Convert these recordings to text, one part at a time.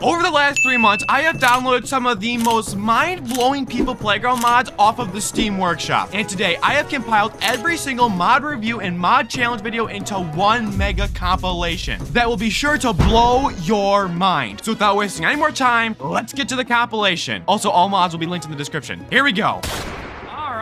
Over the last 3 months, I have downloaded some of the most mind-blowing People Playground mods off of the Steam Workshop. And today, I have compiled every single mod review and mod challenge video into one mega compilation that will be sure to blow your mind. So without wasting any more time, let's get to the compilation. Also, all mods will be linked in the description. Here we go.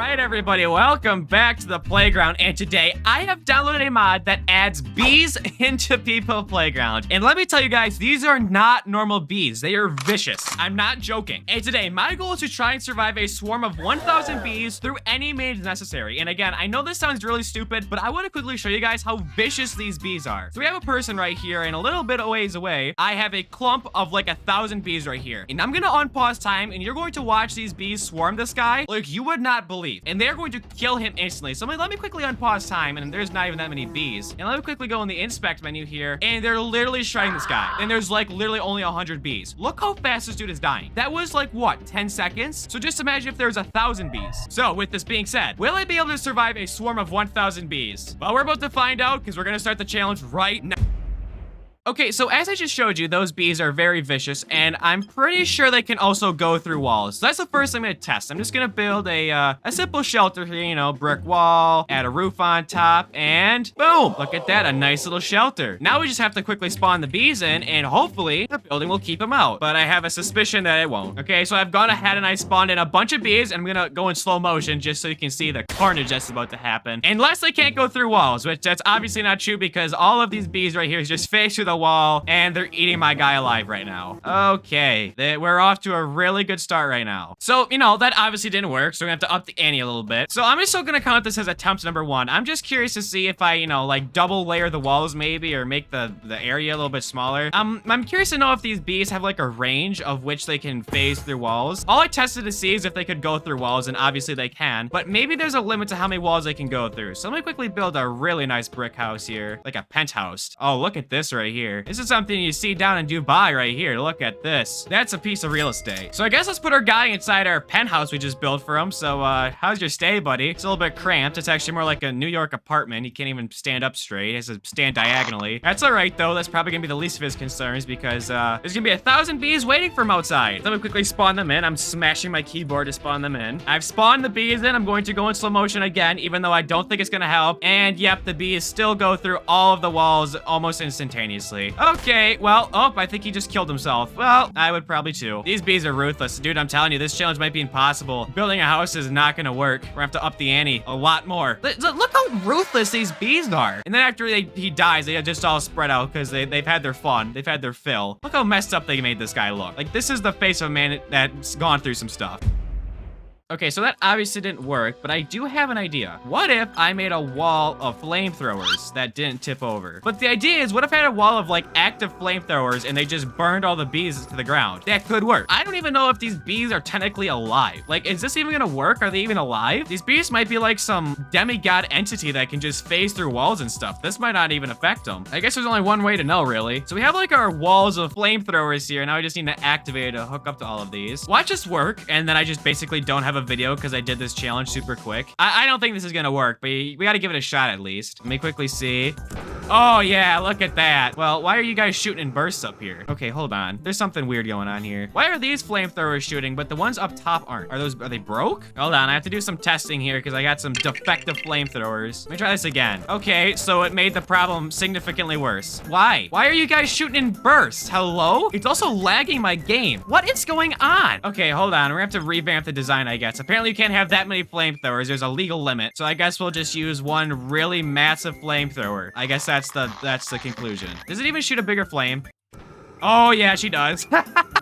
Alright everybody, welcome back to the playground, and today I have downloaded a mod that adds bees into People Playground. And let me tell you guys, these are not normal bees, they are vicious. I'm not joking. And today, my goal is to try and survive a swarm of 1,000 bees through any means necessary. And again, I know this sounds really stupid, but I want to quickly show you guys how vicious these bees are. So we have a person right here, and a little bit a ways away, I have a clump of like 1,000 bees right here. And I'm gonna unpause time, and you're going to watch these bees swarm this guy like you would not believe. And they're going to kill him instantly. So let me quickly unpause time, and there's not even that many bees. And let me quickly go in the inspect menu here, and they're literally shredding this guy. And there's like literally only 100 bees. Look how fast this dude is dying. That was like what, 10 seconds? So just imagine if there's 1,000 bees. So with this being said, will I be able to survive a swarm of 1,000 bees? Well, we're about to find out because we're gonna start the challenge right now. Okay, so as I just showed you, those bees are very vicious, and I'm pretty sure they can also go through walls. So that's the first thing I'm gonna test. I'm just gonna build a simple shelter here, you know, brick wall, add a roof on top, and boom! Look at that, a nice little shelter. Now we just have to quickly spawn the bees in, and hopefully the building will keep them out. But I have a suspicion that it won't. Okay, so I've gone ahead and I spawned in a bunch of bees, and I'm gonna go in slow motion just so you can see the carnage that's about to happen. Unless they can't go through walls, which that's obviously not true because all of these bees right here is just face through the wall, and they're eating my guy alive right now. Okay, we're off to a really good start right now. So, you know, that obviously didn't work, so we're gonna have to up the ante a little bit. So I'm just still gonna count this as attempt number 1. I'm just curious to see if I, you know, like double layer the walls maybe, or make the area a little bit smaller. I'm curious to know if these bees have like a range of which they can phase through walls. All I tested to see is if they could go through walls, and obviously they can, but maybe there's a limit to how many walls they can go through. So let me quickly build a really nice brick house here, like a penthouse. Oh, look at this right here. This is something you see down in Dubai right here. Look at this. That's a piece of real estate. So I guess let's put our guy inside our penthouse we just built for him. So how's your stay, buddy? It's a little bit cramped. It's actually more like a New York apartment. He can't even stand up straight. He has to stand diagonally. That's all right though. That's probably gonna be the least of his concerns because there's gonna be 1,000 bees waiting for him outside. Let me quickly spawn them in. I'm smashing my keyboard to spawn them in. I've spawned the bees in. I'm going to go in slow motion again, even though I don't think it's gonna help. And yep, the bees still go through all of the walls almost instantaneously. Okay, well, oh, I think he just killed himself. Well, I would probably too. These bees are ruthless. Dude, I'm telling you, this challenge might be impossible. Building a house is not gonna work. We're gonna have to up the ante a lot more. Look how ruthless these bees are. And then after he dies, they just all spread out because they've had their fun. They've had their fill. Look how messed up they made this guy look. Like, this is the face of a man that's gone through some stuff. Okay, so that obviously didn't work, but I do have an idea. What if I made a wall of flamethrowers that didn't tip over? But the idea is, what if I had a wall of like active flamethrowers and they just burned all the bees to the ground? That could work. I don't even know if these bees are technically alive. Like, is this even gonna work? Are they even alive? These bees might be like some demigod entity that can just phase through walls and stuff. This might not even affect them. I guess there's only one way to know, really. So we have like our walls of flamethrowers here. Now we just need to activate to hook up to all of these. Watch this work, and then I just basically don't have a video because I did this challenge super quick. I don't think this is gonna work, but we gotta give it a shot at least. Let me quickly see. Oh yeah, look at that. Well, why are you guys shooting in bursts up here? Okay, hold on. There's something weird going on here. Why are these flamethrowers shooting, but the ones up top aren't? Are they broke? Hold on, I have to do some testing here because I got some defective flamethrowers. Let me try this again. Okay, so it made the problem significantly worse. Why? Why are you guys shooting in bursts? Hello? It's also lagging my game. What is going on? Okay, hold on. We're gonna have to revamp the design, I guess. Apparently you can't have that many flamethrowers. There's a legal limit. So I guess we'll just use one really massive flamethrower. I guess that's the conclusion. Does it even shoot a bigger flame? Oh, yeah, she does.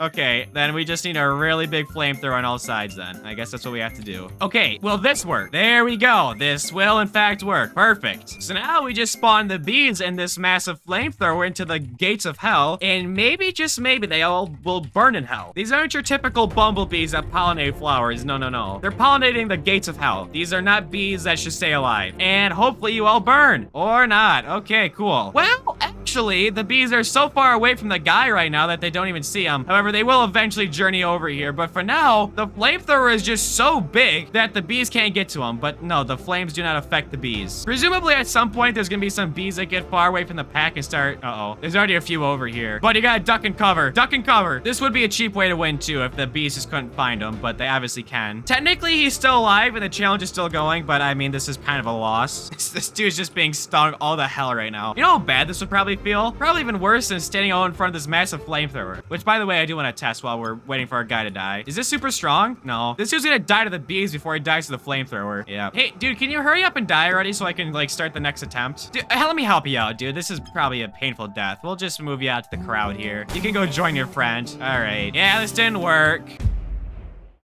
Okay, then we just need a really big flamethrower on all sides then. I guess that's what we have to do. Okay, will this work? There we go. This will, in fact, work. Perfect. So now we just spawn the bees and this massive flamethrower into the gates of hell, and maybe, just maybe, they all will burn in hell. These aren't your typical bumblebees that pollinate flowers. No, no, no. They're pollinating the gates of hell. These are not bees that should stay alive. And hopefully you all burn. Or not. Okay, cool. Well, actually, Actually, the bees are so far away from the guy right now that they don't even see him. However, they will eventually journey over here. But for now, the flamethrower is just so big that the bees can't get to him. But no, the flames do not affect the bees. Presumably, at some point, there's gonna be some bees that get far away from the pack and start... Uh-oh. There's already a few over here. But you gotta duck and cover. Duck and cover. This would be a cheap way to win, too, if the bees just couldn't find him. But they obviously can. Technically, he's still alive and the challenge is still going. But, I mean, this is kind of a loss. This dude's just being stung all the hell right now. You know how bad this would probably feel? Probably even worse than standing out in front of this massive flamethrower. Which, by the way, I do want to test while we're waiting for our guy to die. Is this super strong? No. This dude's gonna die to the bees before he dies to the flamethrower. Yeah. Hey, dude, can you hurry up and die already so I can, like, start the next attempt? Dude, let me help you out, dude. This is probably a painful death. We'll just move you out to the crowd here. You can go join your friend. All right. Yeah, this didn't work.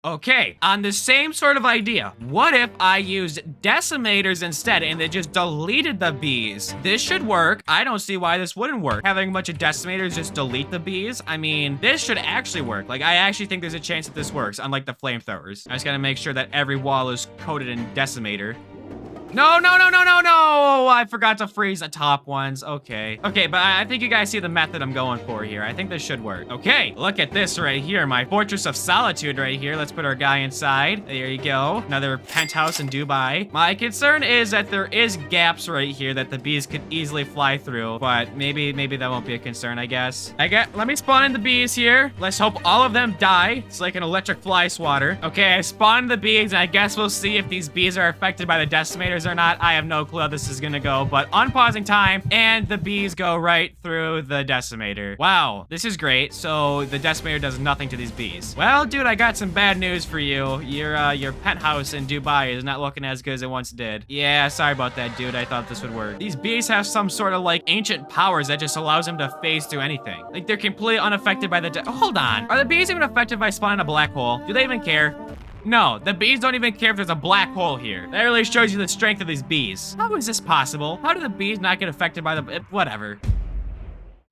Okay, on the same sort of idea, what if I used decimators instead and they just deleted the bees? This should work. I don't see why this wouldn't work. Having a bunch of decimators just delete the bees? I mean, this should actually work. Like, I actually think there's a chance that this works, unlike the flamethrowers. I just gotta make sure that every wall is coated in decimator. No, no, no, no, no, no! I forgot to freeze the top ones. Okay. Okay, but I think you guys see the method I'm going for here. I think this should work. Okay, look at this right here. My Fortress of Solitude right here. Let's put our guy inside. There you go. Another penthouse in Dubai. My concern is that there is gaps right here that the bees could easily fly through, but maybe that won't be a concern, I guess. Let me spawn in the bees here. Let's hope all of them die. It's like an electric fly swatter. Okay, I spawned the bees, and I guess we'll see if these bees are affected by the decimators or not. I have no clue how this is gonna go, but unpausing time, and the bees go right through the decimator. Wow, this is great. So the decimator does nothing to these bees. Well, dude, I got some bad news for you. Your penthouse in Dubai is not looking as good as it once did. Yeah, sorry about that, dude. I thought this would work. These bees have some sort of like ancient powers that just allows them to phase through anything. Like they're completely unaffected by the hold on. Are the bees even affected by spawning a black hole? Do they even care? No, the bees don't even care if there's a black hole here. That really shows you the strength of these bees. How is this possible? How do the bees not get affected by the... whatever.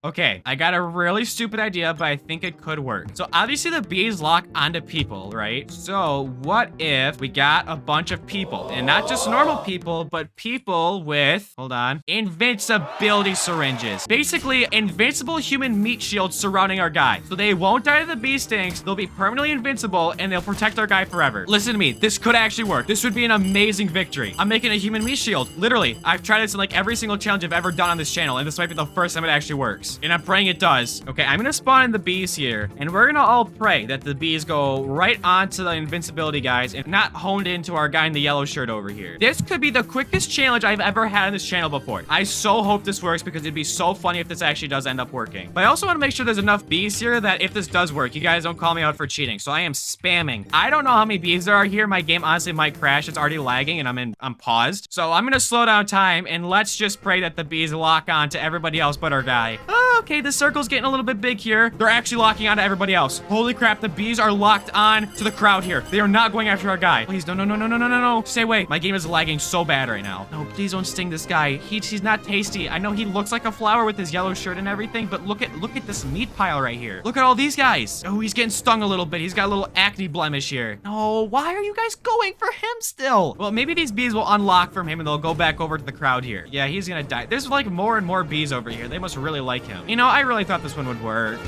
Okay, I got a really stupid idea, but I think it could work. So obviously the bees lock onto people, right? So what if we got a bunch of people, and not just normal people, but people with, hold on, invincibility syringes. Basically, invincible human meat shields surrounding our guy. So they won't die to the bee stings, they'll be permanently invincible, and they'll protect our guy forever. Listen to me, this could actually work. This would be an amazing victory. I'm making a human meat shield. Literally, I've tried this in like every single challenge I've ever done on this channel, and this might be the first time it actually works. And I'm praying it does. Okay, I'm gonna spawn in the bees here, and we're gonna all pray that the bees go right onto the invincibility guys and not honed into our guy in the yellow shirt over here. This could be the quickest challenge I've ever had on this channel before. I so hope this works because it'd be so funny if this actually does end up working. But I also want to make sure there's enough bees here that if this does work, you guys don't call me out for cheating. So I am spamming. I don't know how many bees there are here. My game honestly might crash. It's already lagging and I'm paused. So I'm gonna slow down time and let's just pray that the bees lock on to everybody else but our guy. Okay, the circle's getting a little bit big here. They're actually locking on to everybody else. Holy crap, the bees are locked on to the crowd here. They are not going after our guy. Please, no, no, no, no, no, no, no, no. Stay away. My game is lagging so bad right now. No, please don't sting this guy. He's not tasty. I know he looks like a flower with his yellow shirt and everything, but look at this meat pile right here. Look at all these guys. Oh, he's getting stung a little bit. He's got a little acne blemish here. No, why are you guys going for him still? Well, maybe these bees will unlock from him and they'll go back over to the crowd here. Yeah, he's gonna die. There's like more and more bees over here. They must really like him. You know, I really thought this one would work.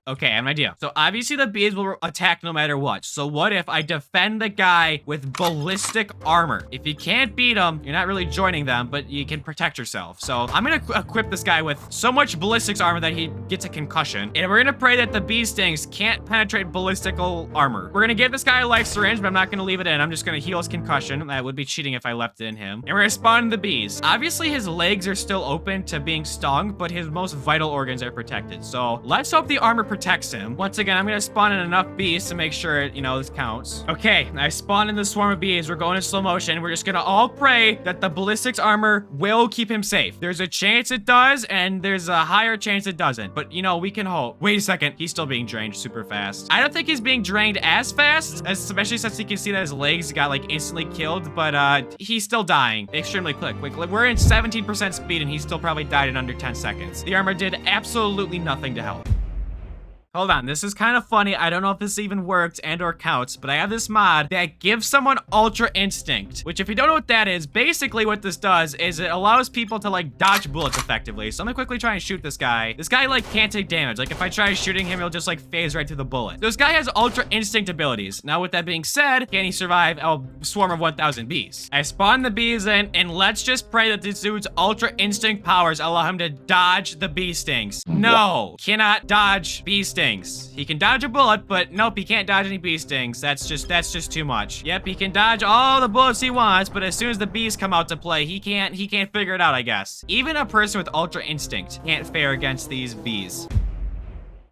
Okay, I have an idea. So obviously the bees will attack no matter what. So what if I defend the guy with ballistic armor? If you can't beat him, you're not really joining them, but you can protect yourself. So I'm gonna equip this guy with so much ballistics armor that he gets a concussion. And we're gonna pray that the bee stings can't penetrate ballistical armor. We're gonna give this guy a life syringe, but I'm not gonna leave it in. I'm just gonna heal his concussion. That would be cheating if I left it in him. And we're gonna spawn the bees. Obviously his legs are still open to being stung, but his most vital organs are protected. So let's hope the armor protects him. Once again, I'm gonna spawn in enough bees to make sure, you know, this counts. Okay, I spawned in the swarm of bees. We're going in slow motion. We're just gonna all pray that the ballistics armor will keep him safe. There's a chance it does, and there's a higher chance it doesn't. But, you know, we can hope. Wait a second. He's still being drained super fast. I don't think he's being drained as fast, especially since you can see that his legs got, like, instantly killed, but, he's still dying extremely quick. We're in 17% speed, and he still probably died in under 10 seconds. The armor did absolutely nothing to help. Hold on, this is kind of funny. I don't know if this even worked and or counts, but I have this mod that gives someone Ultra Instinct, which if you don't know what that is, basically what this does is it allows people to like dodge bullets effectively. So I'm gonna quickly try and shoot this guy. This guy like can't take damage. Like if I try shooting him, he'll just like phase right through the bullet. This guy has Ultra Instinct abilities. Now with that being said, can he survive a swarm of 1,000 bees? I spawn the bees in and let's just pray that this dude's Ultra Instinct powers allow him to dodge the bee stings. No, cannot dodge bee stings. He can dodge a bullet, but nope, he can't dodge any bee stings. That's just too much. Yep, he can dodge all the bullets he wants, but as soon as the bees come out to play, he can't figure it out, I guess. Even a person with Ultra Instinct can't fare against these bees.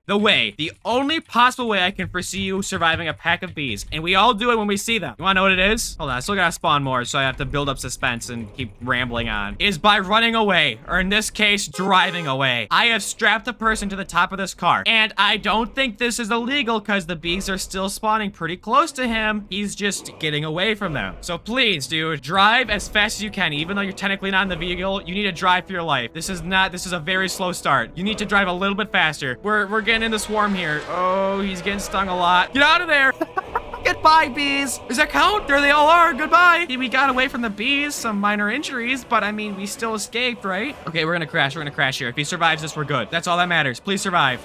The only possible way I can foresee you surviving a pack of bees, and we all do it when we see them. You wanna know what it is? Hold on, I still gotta spawn more, so I have to build up suspense and keep rambling on. Is by running away, or in this case, driving away. I have strapped a person to the top of this car, and I don't think this is illegal because the bees are still spawning pretty close to him. He's just getting away from them. So please, dude, drive as fast as you can. Even though you're technically not in the vehicle, you need to drive for your life. This is a very slow start. You need to drive a little bit faster. We're getting in the swarm here. Oh, he's getting stung a lot. Get out of there. Goodbye, bees. Does that count? There they all are. Goodbye. We got away from the bees, some minor injuries, but I mean, we still escaped, right? Okay, we're gonna crash. We're gonna crash here. If he survives this, we're good. That's all that matters. Please survive.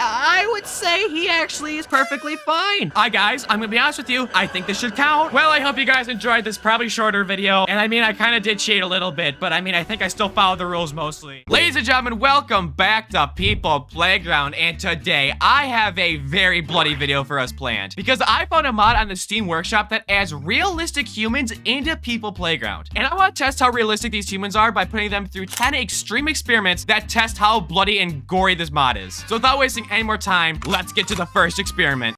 I would say he actually is perfectly fine. Hi guys, I'm gonna be honest with you. I think this should count. Well, I hope you guys enjoyed this probably shorter video. And I mean, I kind of did cheat a little bit, but I mean, I think I still followed the rules mostly. Ladies and gentlemen, welcome back to People Playground. And today I have a very bloody video for us planned because I found a mod on the Steam Workshop that adds realistic humans into People Playground. And I want to test how realistic these humans are by putting them through 10 extreme experiments that test how bloody and gory this mod is. So without wasting any more time, let's get to the first experiment.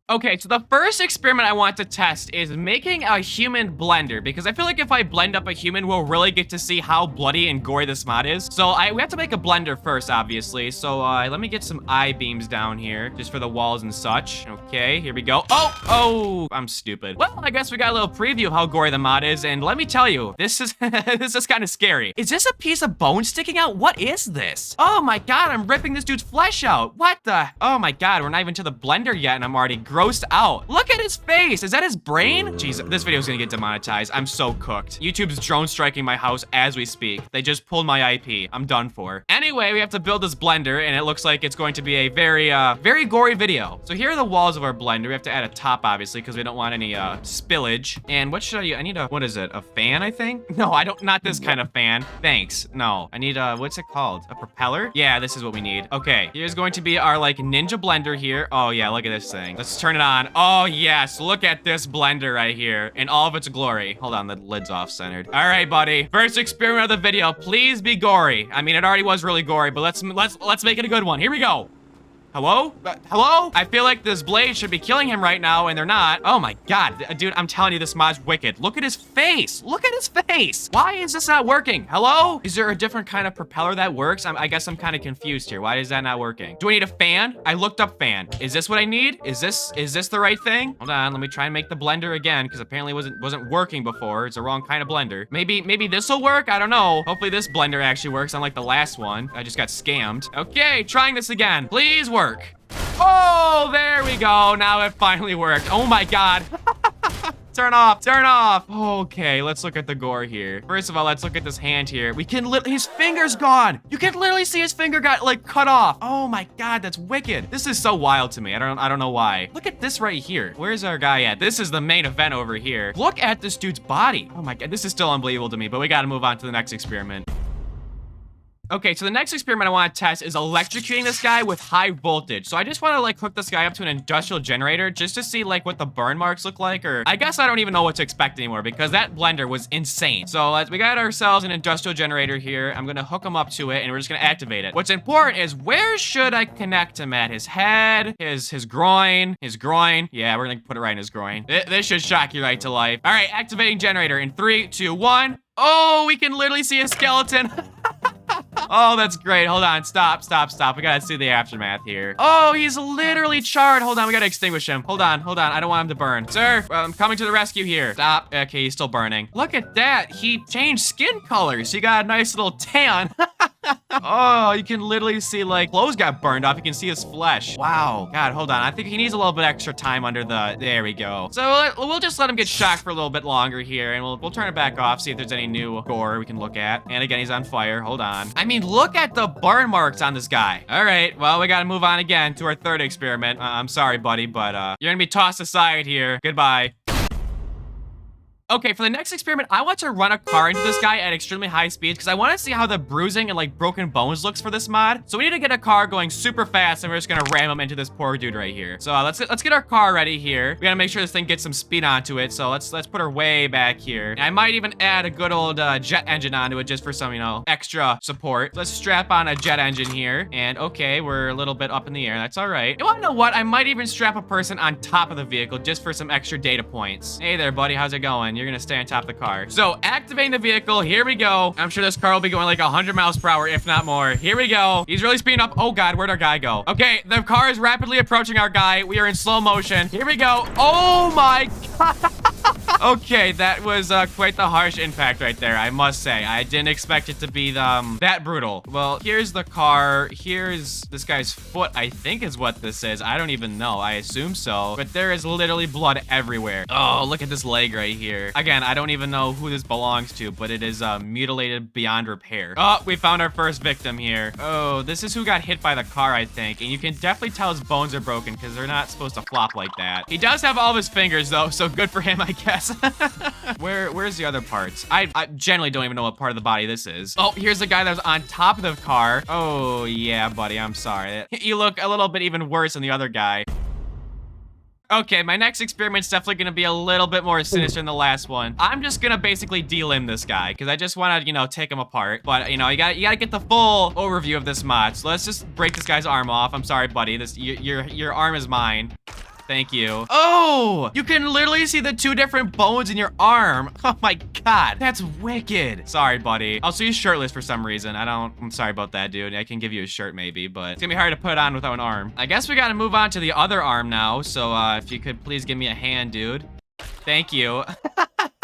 Okay, so the first experiment I want to test is making a human blender, because I feel like if I blend up a human, we'll really get to see how bloody and gory this mod is. So we have to make a blender first, obviously. So let me get some I-beams down here, just for the walls and such. Okay, here we go. Oh, I'm stupid. Well, I guess we got a little preview of how gory the mod is, and let me tell you, this is this is kind of scary. Is this a piece of bone sticking out? What is this? Oh my god, I'm ripping this dude's flesh out. What the? Oh my god, we're not even to the blender yet, and I'm already grossed out. Look at his face. Is that his brain? Jeez, this video is gonna get demonetized. I'm so cooked. YouTube's drone striking my house as we speak. They just pulled my IP. I'm done for. Anyway, we have to build this blender, and it looks like it's going to be a very, very gory video. So here are the walls of our blender. We have to add a top, obviously, because we don't want any, spillage. And what should I need what is it? A fan, I think? No, I don't, not this kind of fan. Thanks. No, I need what's it called? A propeller? Yeah, this is what we need. Okay, here's going to be our, like, ninja blender here. Oh, yeah, look at this thing. Let's turn it on. Oh, yes, look at this blender right here in all of its glory. Hold on, the lid's off-centered. All right, buddy. First experiment of the video. Please be gory. I mean, it already was really gory, but let's make it a good one. Here we go. Hello? Hello? I feel like this blade should be killing him right now, and they're not. Oh my god. Dude, I'm telling you, this mod's wicked. Look at his face. Look at his face. Why is this not working? Hello? Is there a different kind of propeller that works? I guess I'm kind of confused here. Why is that not working? Do I need a fan? I looked up fan. Is this what I need? Is this the right thing? Hold on, let me try and make the blender again, because apparently it wasn't working before. It's the wrong kind of blender. Maybe this will work? I don't know. Hopefully this blender actually works, unlike the last one. I just got scammed. Okay, trying this again. Please work. Oh, there we go. Now it finally worked. Oh my god. Turn off. Turn off. Okay, let's look at the gore here. First of all, let's look at this hand here. We can his finger's gone. You can literally see his finger got like cut off. Oh my god, that's wicked. This is so wild to me. I don't know why. Look at this right here. Where's our guy at? This is the main event over here. Look at this dude's body. Oh my god, this is still unbelievable to me, but we gotta move on to the next experiment. Okay, so the next experiment I want to test is electrocuting this guy with high voltage. So I just want to like hook this guy up to an industrial generator just to see like what the burn marks look like, or I guess I don't even know what to expect anymore because that blender was insane. So we got ourselves an industrial generator here. I'm going to hook him up to it and we're just going to activate it. What's important is where should I connect him at? His head, his groin, his groin. Yeah, we're going to put it right in his groin. This should shock you right to life. All right, activating generator in 3, 2, 1. Oh, we can literally see a skeleton. Oh, that's great. Hold on. Stop. We gotta see the aftermath here. Oh, he's literally charred. Hold on. We gotta extinguish him. Hold on. I don't want him to burn. Sir, I'm coming to the rescue here. Stop. Okay, he's still burning. Look at that. He changed skin colors. He got a nice little tan. Oh, you can literally see, like, clothes got burned off. You can see his flesh. Wow. God, hold on. I think he needs a little bit extra time under the... There we go. So we'll just let him get shocked for a little bit longer here, and we'll turn it back off, see if there's any new gore we can look at. And again, he's on fire. Hold on. I mean, look at the burn marks on this guy. All right, well, we gotta move on again to our third experiment. I'm sorry, buddy, but you're gonna be tossed aside here. Goodbye. Okay, for the next experiment, I want to run a car into this guy at extremely high speeds because I want to see how the bruising and like broken bones looks for this mod. So we need to get a car going super fast, and we're just gonna ram him into this poor dude right here. So let's get our car ready here. We gotta make sure this thing gets some speed onto it. So let's put her way back here. And I might even add a good old jet engine onto it just for some, you know, extra support. Let's strap on a jet engine here. And okay, we're a little bit up in the air. That's all right. You wanna know what? I might even strap a person on top of the vehicle just for some extra data points. Hey there, buddy. How's it going? You're gonna stay on top of the car. So activating the vehicle. Here we go. I'm sure this car will be going like 100 miles per hour, if not more. Here we go. He's really speeding up. Oh God, where'd our guy go? Okay, the car is rapidly approaching our guy. We are in slow motion. Here we go. Oh my God. Okay, that was quite the harsh impact right there, I must say. I didn't expect it to be that brutal. Well, here's the car. Here's this guy's foot, I think is what this is. I don't even know. I assume so. But there is literally blood everywhere. Oh, look at this leg right here. Again, I don't even know who this belongs to, but it is mutilated beyond repair. Oh, we found our first victim here. Oh, this is who got hit by the car, I think. And you can definitely tell his bones are broken because they're not supposed to flop like that. He does have all of his fingers, though, so good for him, I guess. Where's the other parts? I generally don't even know what part of the body this is. Oh, here's the guy that was on top of the car. Oh, yeah, buddy, I'm sorry. You look a little bit even worse than the other guy. Okay, my next experiment's definitely gonna be a little bit more sinister than the last one. I'm just gonna basically de-limb this guy because I just wanna, you know, take him apart. But, you know, you gotta get the full overview of this mod. So let's just break this guy's arm off. I'm sorry, buddy. Your arm is mine. Thank you. Oh, you can literally see the two different bones in your arm. Oh my God, that's wicked. Sorry, buddy. Also, he's shirtless for some reason. I'm sorry about that, dude. I can give you a shirt maybe, but it's gonna be hard to put on without an arm. I guess we gotta move on to the other arm now. So if you could please give me a hand, dude. Thank you.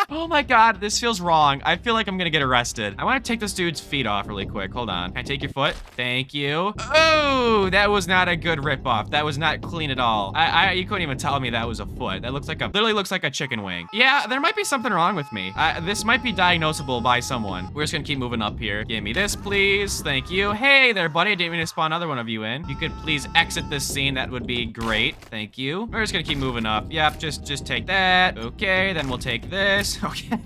Oh my God, this feels wrong. I feel like I'm gonna get arrested. I want to take this dude's feet off really quick. Hold on. Can I take your foot? Thank you. Oh, that was not a good ripoff. That was not clean at all. You couldn't even tell me that was a foot. That looks like literally looks like a chicken wing. Yeah, there might be something wrong with me. This might be diagnosable by someone. We're just gonna keep moving up here. Give me this, please. Thank you. Hey there, buddy. I didn't mean to spawn another one of you in. You could please exit this scene. That would be great. Thank you. We're just gonna keep moving up. Yep, just take that. Okay, then we'll take this. Okay.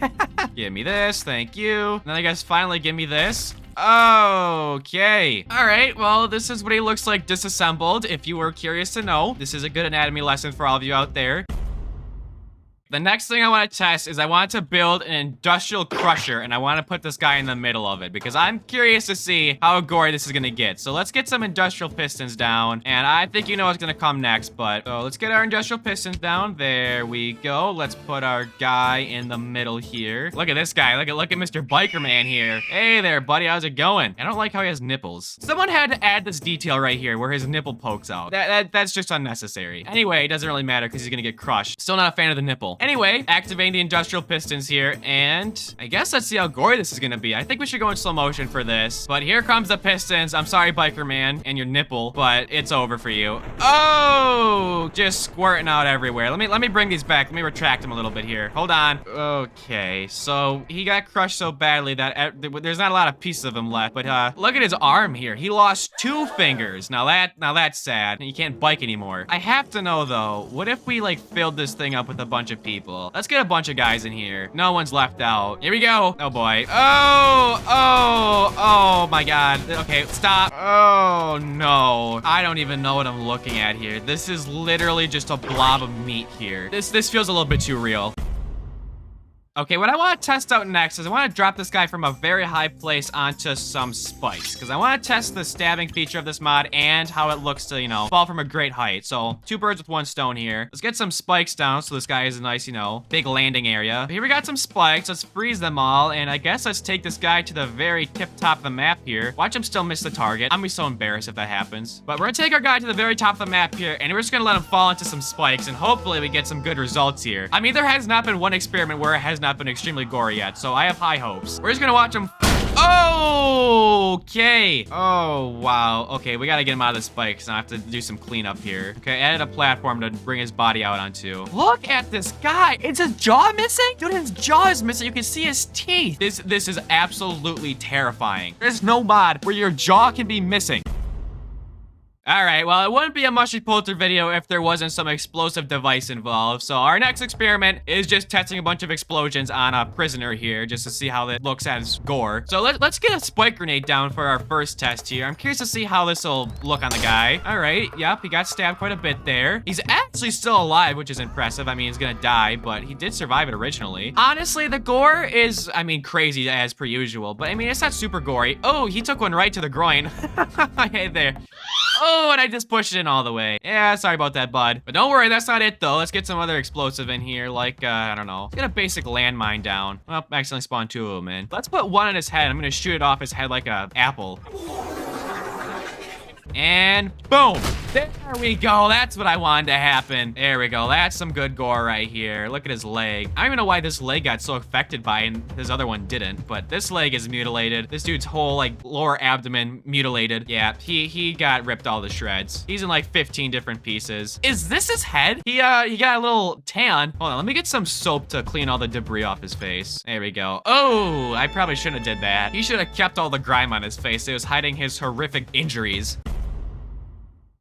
Give me this. Thank you. And then I guess finally give me this. Okay. All right. Well, this is what he looks like disassembled. If you were curious to know, this is a good anatomy lesson for all of you out there. The next thing I want to test is I want to build an industrial crusher, and I want to put this guy in the middle of it because I'm curious to see how gory this is going to get. So let's get some industrial pistons down, and I think you know what's going to come next, but so let's get our industrial pistons down. There we go. Let's put our guy in the middle here. Look at this guy. Look at Mr. Biker Man here. Hey there, buddy. How's it going? I don't like how he has nipples. Someone had to add this detail right here where his nipple pokes out. That's just unnecessary. Anyway, it doesn't really matter because he's going to get crushed. Still not a fan of the nipple. Anyway, activating the industrial pistons here, and I guess let's see how gory this is gonna be. I think we should go in slow motion for this, but here comes the pistons. I'm sorry, Biker Man, and your nipple, but it's over for you. Oh, just squirting out everywhere. Let me bring these back. Let me retract them a little bit here. Hold on. Okay, so he got crushed so badly that there's not a lot of pieces of him left, but look at his arm here. He lost 2 fingers. Now that's sad. You can't bike anymore. I have to know though, what if we like filled this thing up with a bunch of people? Let's get a bunch of guys in here. No one's left out. Here we go. Oh boy. Oh my God. Okay, stop. Oh no. I don't even know what I'm looking at here. This is literally just a blob of meat here. This feels a little bit too real. Okay, what I want to test out next is I want to drop this guy from a very high place onto some spikes, because I want to test the stabbing feature of this mod and how it looks to, you know, fall from a great height. So 2 birds with 1 stone here. Let's get some spikes down so this guy has a nice, you know, big landing area. Here we got some spikes. Let's freeze them all, and I guess let's take this guy to the very tip top of the map here. Watch him still miss the target. I'm gonna be so embarrassed if that happens. But we're gonna take our guy to the very top of the map here, and we're just gonna let him fall into some spikes, and hopefully we get some good results here. I mean, there has not been one experiment where it has not been extremely gory yet, so I have high hopes. We're just gonna watch him Okay. Oh, wow. Okay, we gotta get him out of this bike because I have to do some cleanup here. Okay, added a platform to bring his body out onto. Look at this guy. Is his jaw missing? Dude, his jaw is missing. You can see his teeth. This is absolutely terrifying. There's no mod where your jaw can be missing. All right, well, it wouldn't be a MushyPolter video if there wasn't some explosive device involved. So our next experiment is just testing a bunch of explosions on a prisoner here just to see how it looks as gore. So let's get a spike grenade down for our first test here. I'm curious to see how this will look on the guy. All right, yep, he got stabbed quite a bit there. He's actually still alive, which is impressive. I mean, he's gonna die, but he did survive it originally. Honestly, the gore is, I mean, crazy as per usual, but I mean, it's not super gory. Oh, he took one right to the groin. Hey there. Oh, and I just pushed it in all the way. Yeah, sorry about that, bud. But don't worry, that's not it, though. Let's get some other explosive in here, like, I don't know. Let's get a basic landmine down. Well, I accidentally spawned 2 of them in. Let's put one on his head. I'm gonna shoot it off his head like a apple. And boom. There we go. That's what I wanted to happen. There we go. That's some good gore right here. Look at his leg. I don't even know why this leg got so affected by it and his other one didn't, but this leg is mutilated. This dude's whole, like, lower abdomen mutilated. Yeah, he got ripped all to shreds. He's in, like, 15 different pieces. Is this his head? He got a little tan. Hold on, let me get some soap to clean all the debris off his face. There we go. Oh, I probably shouldn't have did that. He should have kept all the grime on his face. It was hiding his horrific injuries.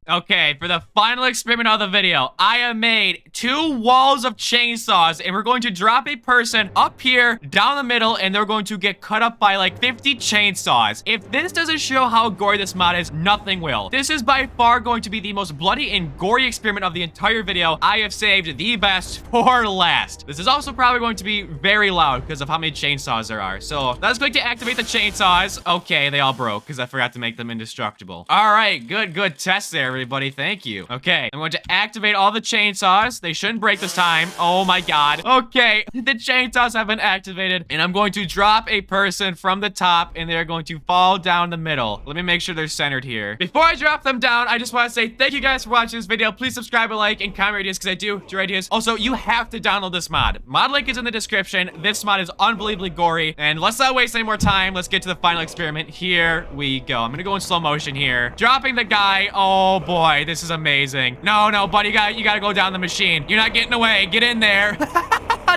Okay, for the final experiment of the video, I have made 2 walls of chainsaws, and we're going to drop a person up here, down the middle, and they're going to get cut up by like 50 chainsaws. If this doesn't show how gory this mod is, nothing will. This is by far going to be the most bloody and gory experiment of the entire video. I have saved the best for last. This is also probably going to be very loud because of how many chainsaws there are. So let's go to activate the chainsaws. Okay, they all broke because I forgot to make them indestructible. All right, good test there, everybody. Thank you. Okay, I'm going to activate all the chainsaws. They shouldn't break this time. Oh my god. Okay, the chainsaws have been activated, and I'm going to drop a person from the top, and they're going to fall down the middle. Let me make sure they're centered here. Before I drop them down, I just want to say thank you guys for watching this video. Please subscribe, like, and comment ideas because I do your ideas. Also, you have to download this mod. Mod link is in the description. This mod is unbelievably gory, and let's not waste any more time. Let's get to the final experiment. Here we go. I'm gonna go in slow motion here. Dropping the guy. Oh boy, this is amazing. No, buddy, you gotta go down the machine. You're not getting away. Get in there.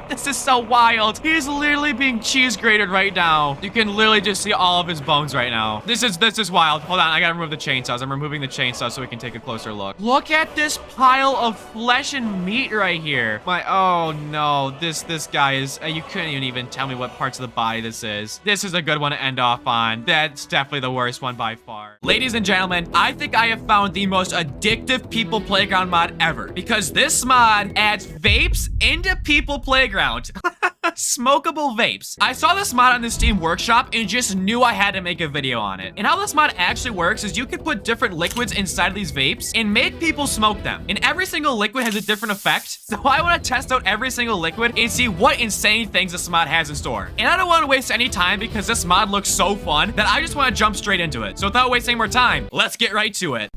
This is so wild. He's literally being cheese grated right now. You can literally just see all of his bones right now. This is wild. Hold on, I gotta remove the chainsaws. I'm removing the chainsaws so we can take a closer look. Look at this pile of flesh and meat right here. Oh no, this guy is, you couldn't even tell me what parts of the body this is. This is a good one to end off on. That's definitely the worst one by far. Ladies and gentlemen, I think I have found the most addictive People Playground mod ever, because this mod adds vapes into People Playground. Smokable vapes. I saw this mod on the Steam Workshop and just knew I had to make a video on it. And how this mod actually works is you can put different liquids inside of these vapes and make people smoke them. And every single liquid has a different effect. So I want to test out every single liquid and see what insane things this mod has in store. And I don't want to waste any time because this mod looks so fun that I just want to jump straight into it. So without wasting more time, let's get right to it.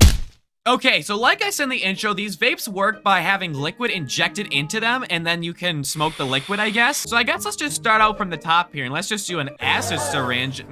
Okay, so like I said in the intro, these vapes work by having liquid injected into them, and then you can smoke the liquid, I guess. So I guess let's just start out from the top here, and let's just do an acid syringe.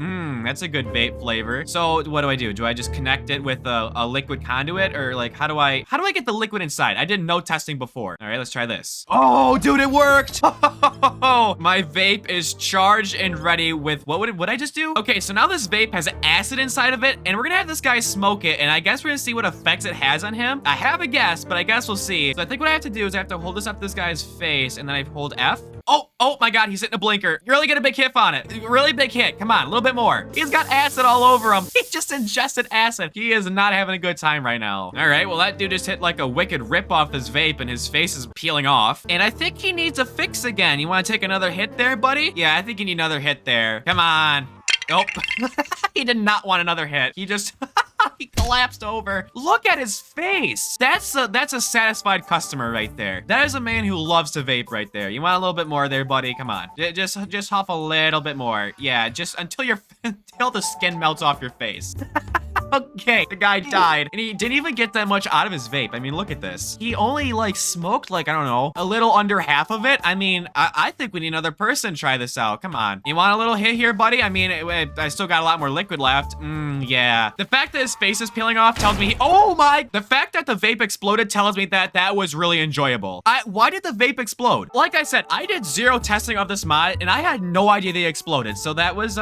That's a good vape flavor. So what do? Do I just connect it with a liquid conduit, or like, how do I get the liquid inside? I did no testing before. All right, let's try this. Oh, dude, it worked. My vape is charged and ready with, what I just do? Okay, so now this vape has acid inside of it, and we're gonna have this guy smoke it, and I guess we're gonna see what effects it has on him. I have a guess, but I guess we'll see. So I think what I have to do is I have to hold this up to this guy's face, and then I hold F. Oh my god, he's hitting a blinker. You really get a big hit on it. Really big hit. Come on, a little bit more. He's got acid all over him. He just ingested acid. He is not having a good time right now. All right, well, that dude just hit like a wicked rip off his vape, and his face is peeling off. And I think he needs a fix again. You want to take another hit there, buddy? Yeah, I think you need another hit there. Come on. Nope. He did not want another hit. He just... he collapsed over. Look at his face. That's a satisfied customer right there. That is a man who loves to vape right there. You want a little bit more there, buddy? Come on. Just huff a little bit more. Yeah, just until the skin melts off your face. Okay, the guy died, and he didn't even get that much out of his vape. I mean, look at this. He only, like, smoked, like, I don't know, a little under half of it. I mean, I think we need another person to try this out. Come on. You want a little hit here, buddy? I mean, I still got a lot more liquid left. Yeah. The fact that his face is peeling off tells me, oh my, the fact that the vape exploded tells me that that was really enjoyable. Why did the vape explode? Like I said, I did 0 testing of this mod, and I had no idea they exploded. So that was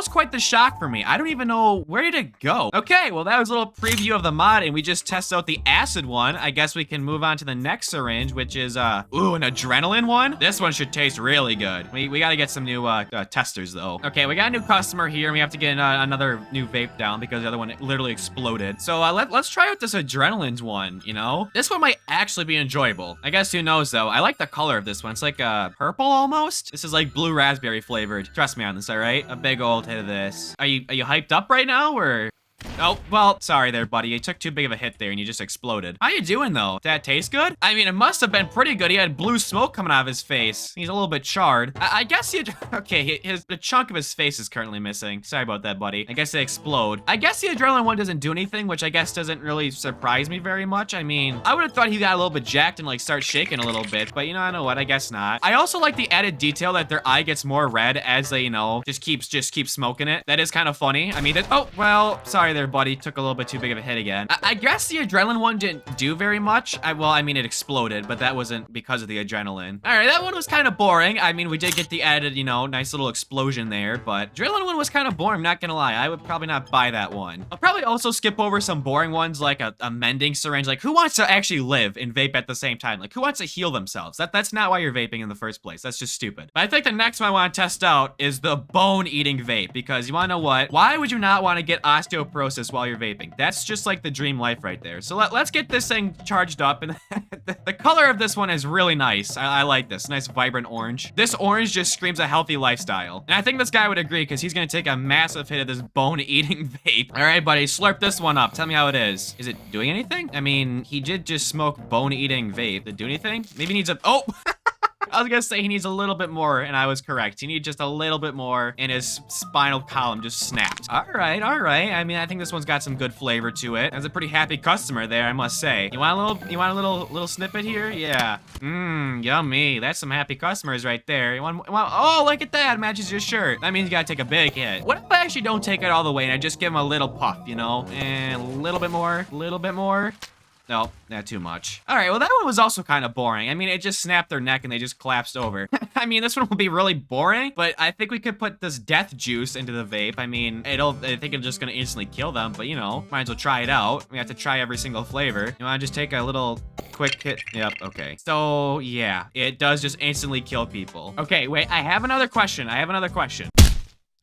quite the shock for me. I don't even know, where did it go? Okay, well, that was a little preview of the mod, and we just tested out the acid one. I guess we can move on to the next syringe, which is, ooh, an adrenaline one. This one should taste really good. We gotta get some new, testers, though. Okay, we got a new customer here, and we have to get another new vape down because the other one literally exploded. So, let's try out this adrenaline one, you know? This one might actually be enjoyable. I guess who knows, though. I like the color of this one. It's like, purple almost. This is like blue raspberry flavored. Trust me on this, all right? A big old hit of this. Are you hyped up right now, or? Oh, well, sorry there, buddy. You took too big of a hit there and you just exploded. How you doing, though? Did that taste good? I mean, it must have been pretty good. He had blue smoke coming out of his face. He's a little bit charred. I guess okay, the chunk of his face is currently missing. Sorry about that, buddy. I guess they explode. I guess the adrenaline one doesn't do anything, which I guess doesn't really surprise me very much. I mean, I would have thought he got a little bit jacked and like start shaking a little bit, but you know, I know what, I guess not. I also like the added detail that their eye gets more red as they, you know, just keep smoking it. That is kind of funny. I mean, oh, well, sorry there, buddy. Took a little bit too big of a hit again. I guess the adrenaline one didn't do very much. Well, I mean, it exploded, but that wasn't because of the adrenaline. All right, that one was kind of boring. I mean, we did get the added, you know, nice little explosion there, but adrenaline one was kind of boring, not gonna lie. I would probably not buy that one. I'll probably also skip over some boring ones like a mending syringe. Like, who wants to actually live and vape at the same time? Like, who wants to heal themselves? That's not why you're vaping in the first place. That's just stupid. But I think the next one I want to test out is the bone-eating vape, because you want to know what? Why would you not want to get osteoporosis while you're vaping? That's just like the dream life right there. So let's get this thing charged up, and the color of this one is really nice. I like this. Nice vibrant orange. This orange just screams a healthy lifestyle. And I think this guy would agree, because he's gonna take a massive hit of this bone-eating vape. All right, buddy, slurp this one up. Tell me how it is. Is it doing anything? I mean, he did just smoke bone-eating vape. Did it do anything? Maybe he needs a, oh! I was gonna say he needs a little bit more, and I was correct. He needs just a little bit more, and his spinal column just snapped. All right, all right. I mean, I think this one's got some good flavor to it. That's a pretty happy customer there, I must say. You want a little snippet here? Yeah. Yummy. That's some happy customers right there. Oh, look at that. Matches your shirt. That means you gotta take a big hit. What if I actually don't take it all the way and I just give him a little puff, you know? And a little bit more, a little bit more. No, not too much. All right, well, that one was also kind of boring. I mean, it just snapped their neck and they just collapsed over. I mean, this one will be really boring, but I think we could put this death juice into the vape. I mean, I think it's just gonna instantly kill them, but you know, might as well try it out. We have to try every single flavor. You wanna just take a little quick hit? Yep, okay. So, yeah, it does just instantly kill people. Okay, wait, I have another question.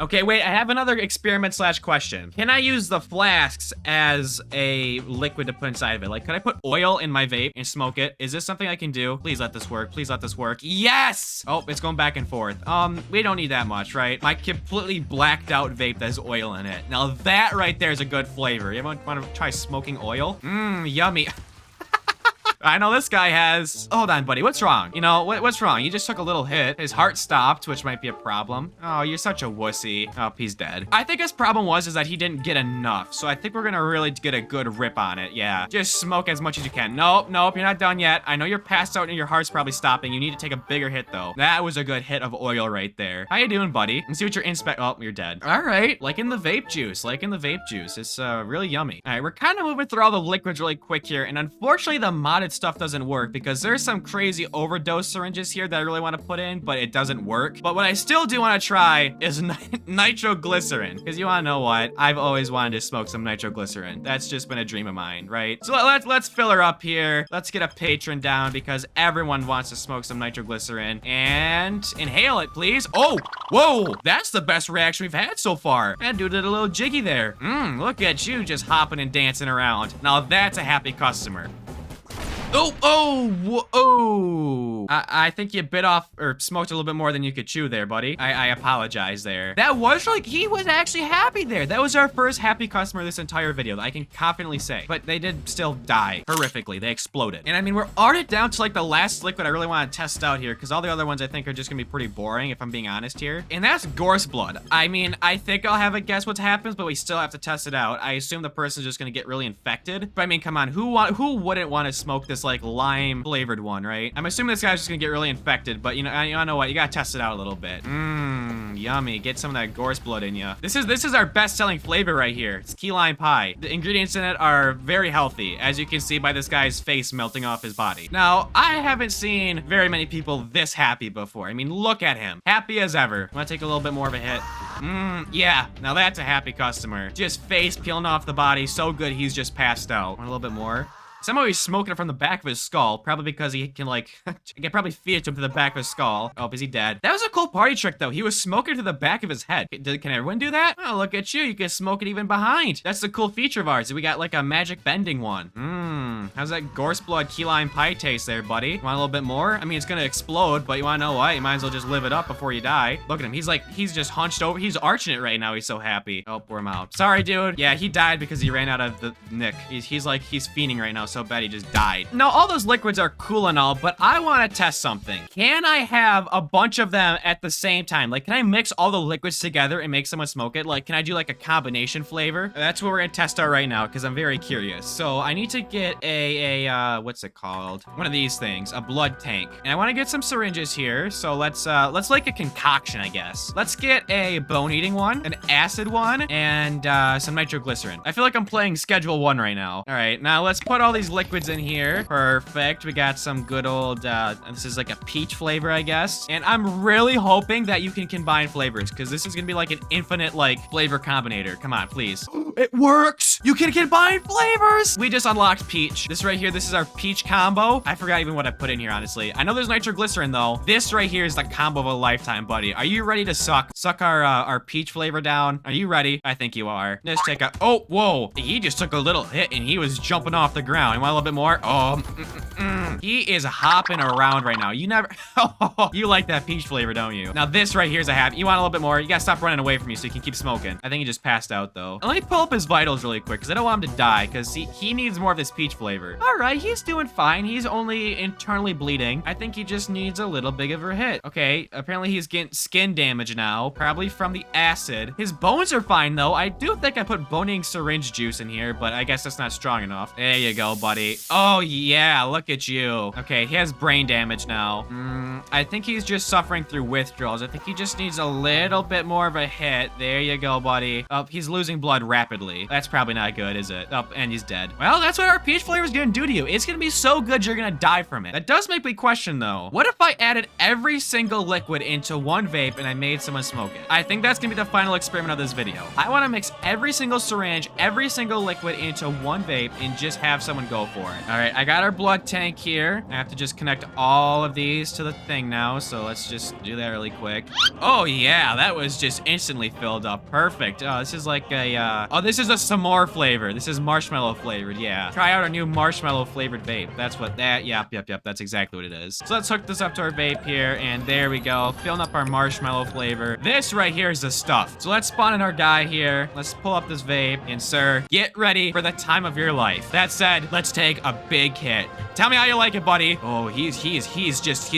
Okay, wait, I have another experiment / question. Can I use the flasks as a liquid to put inside of it? Like, could I put oil in my vape and smoke it? Is this something I can do? Please let this work. Please let this work. Yes! Oh, it's going back and forth. We don't need that much, right? My completely blacked out vape that has oil in it. Now that right there is a good flavor. You want to try smoking oil? Yummy. I know this guy has... Hold on, buddy. What's wrong? You know, what's wrong? You just took a little hit. His heart stopped, which might be a problem. Oh, you're such a wussy. Oh, he's dead. I think his problem was that he didn't get enough. So I think we're gonna really get a good rip on it. Yeah. Just smoke as much as you can. Nope, nope. You're not done yet. I know you're passed out and your heart's probably stopping. You need to take a bigger hit, though. That was a good hit of oil right there. How you doing, buddy? Let's see what your Oh, you're dead. All right. Like in the vape juice. It's really yummy. All right, we're kind of moving through all the liquids really quick here. And unfortunately, the modded stuff doesn't work because there's some crazy overdose syringes here that I really want to put in, but it doesn't work. But what I still do want to try is nitroglycerin, because you want to know what? I've always wanted to smoke some nitroglycerin. That's just been a dream of mine, right? So let's fill her up here. Let's get a patron down because everyone wants to smoke some nitroglycerin, and inhale it, please. Oh, whoa, that's the best reaction we've had so far. That dude did a little jiggy there. Look at you just hopping and dancing around. Now that's a happy customer. Oh. I think you bit off or smoked a little bit more than you could chew there, buddy. I apologize there. That was like, he was actually happy there. That was our first happy customer this entire video, I can confidently say. But they did still die horrifically. They exploded. And I mean, we're already down to like the last liquid I really want to test out here, because all the other ones I think are just gonna be pretty boring if I'm being honest here. And that's gore's blood. I mean, I think I'll have a guess what happens, but we still have to test it out. I assume the person's just gonna get really infected. But I mean, come on, who wouldn't want to smoke this like lime flavored one, right? I'm assuming this guy's just gonna get really infected, but you know what? You gotta test it out a little bit. Yummy. Get some of that gore's blood in you. This is our best-selling flavor right here. It's key lime pie. The ingredients in it are very healthy, as you can see by this guy's face melting off his body. Now, I haven't seen very many people this happy before. I mean, look at him. Happy as ever. Want to take a little bit more of a hit? Yeah. Now that's a happy customer. Just face peeling off the body. So good, he's just passed out. Want a little bit more? Somehow he's smoking it from the back of his skull, probably because he can like, I can probably feed it to him to the back of his skull. Oh, is he dead? That was a cool party trick though. He was smoking to the back of his head. Can everyone do that? Oh, look at you. You can smoke it even behind. That's the cool feature of ours. We got like a magic bending one. How's that gore's blood key lime pie taste there, buddy? Want a little bit more? I mean, it's gonna explode, but you wanna know what? You might as well just live it up before you die. Look at him. He's just hunched over. He's arching it right now. He's so happy. Oh, pour him out. Sorry, dude. Yeah, he died because he ran out of the nick. He's fiending right now so bad he just died. Now, all those liquids are cool and all, but I want to test something. Can I have a bunch of them at the same time? Like, can I mix all the liquids together and make someone smoke it? Like, can I do like a combination flavor? That's what we're gonna test out right now, because I'm very curious. So I need to get what's it called? One of these things, a blood tank. And I want to get some syringes here. So let's like a concoction, I guess. Let's get a bone-eating one, an acid one, and some nitroglycerin. I feel like I'm playing Schedule 1 right now. All right, now let's put all these liquids in here. Perfect. We got some good old, this is like a peach flavor, I guess. And I'm really hoping that you can combine flavors, because this is gonna be like an infinite, like, flavor combinator. Come on, please. It works! You can combine flavors! We just unlocked peach. This right here, this is our peach combo. I forgot even what I put in here, honestly. I know there's nitroglycerin, though. This right here is the combo of a lifetime, buddy. Are you ready to suck our peach flavor down? Are you ready? I think you are. Let's take a, oh, whoa. He just took a little hit, and he was jumping off the ground. You want a little bit more? Oh, he is hopping around right now. You never, you like that peach flavor, don't you? Now this right here is a happy. You want a little bit more? You gotta stop running away from me so you can keep smoking. I think he just passed out though. And let me pull up his vitals really quick, because I don't want him to die, because he needs more of this peach flavor. All right, he's doing fine. He's only internally bleeding. I think he just needs a little bit of a hit. Okay, apparently he's getting skin damage now, probably from the acid. His bones are fine though. I do think I put boning syringe juice in here, but I guess that's not strong enough. There you go, buddy. Oh yeah, look at you. Okay, he has brain damage now. I think he's just suffering through withdrawals. I think he just needs a little bit more of a hit. There you go, buddy. Oh, he's losing blood rapidly. That's probably not good, is it? Oh, and he's dead. Well, that's what our peach flavor is gonna do to you. It's gonna be so good you're gonna die from it. That does make me question though. What if I added every single liquid into one vape and I made someone smoke it? I think that's gonna be the final experiment of this video. I wanna mix every single syringe, every single liquid into one vape and just have someone go for it. All right, I got our blood tank here. I have to just connect all of these to the thing now, so let's just do that really quick. Oh yeah, that was just instantly filled up. Perfect. Oh, this is like a, oh, this is a s'more flavor. This is marshmallow flavored, yeah. Try out our new marshmallow flavored vape. That's what that, yep, that's exactly what it is. So let's hook this up to our vape here, and there we go. Filling up our marshmallow flavor. This right here is the stuff. So let's spawn in our guy here. Let's pull up this vape, and sir, get ready for the time of your life. That said, let's take a big hit. Tell me how you like it, buddy. Oh, he's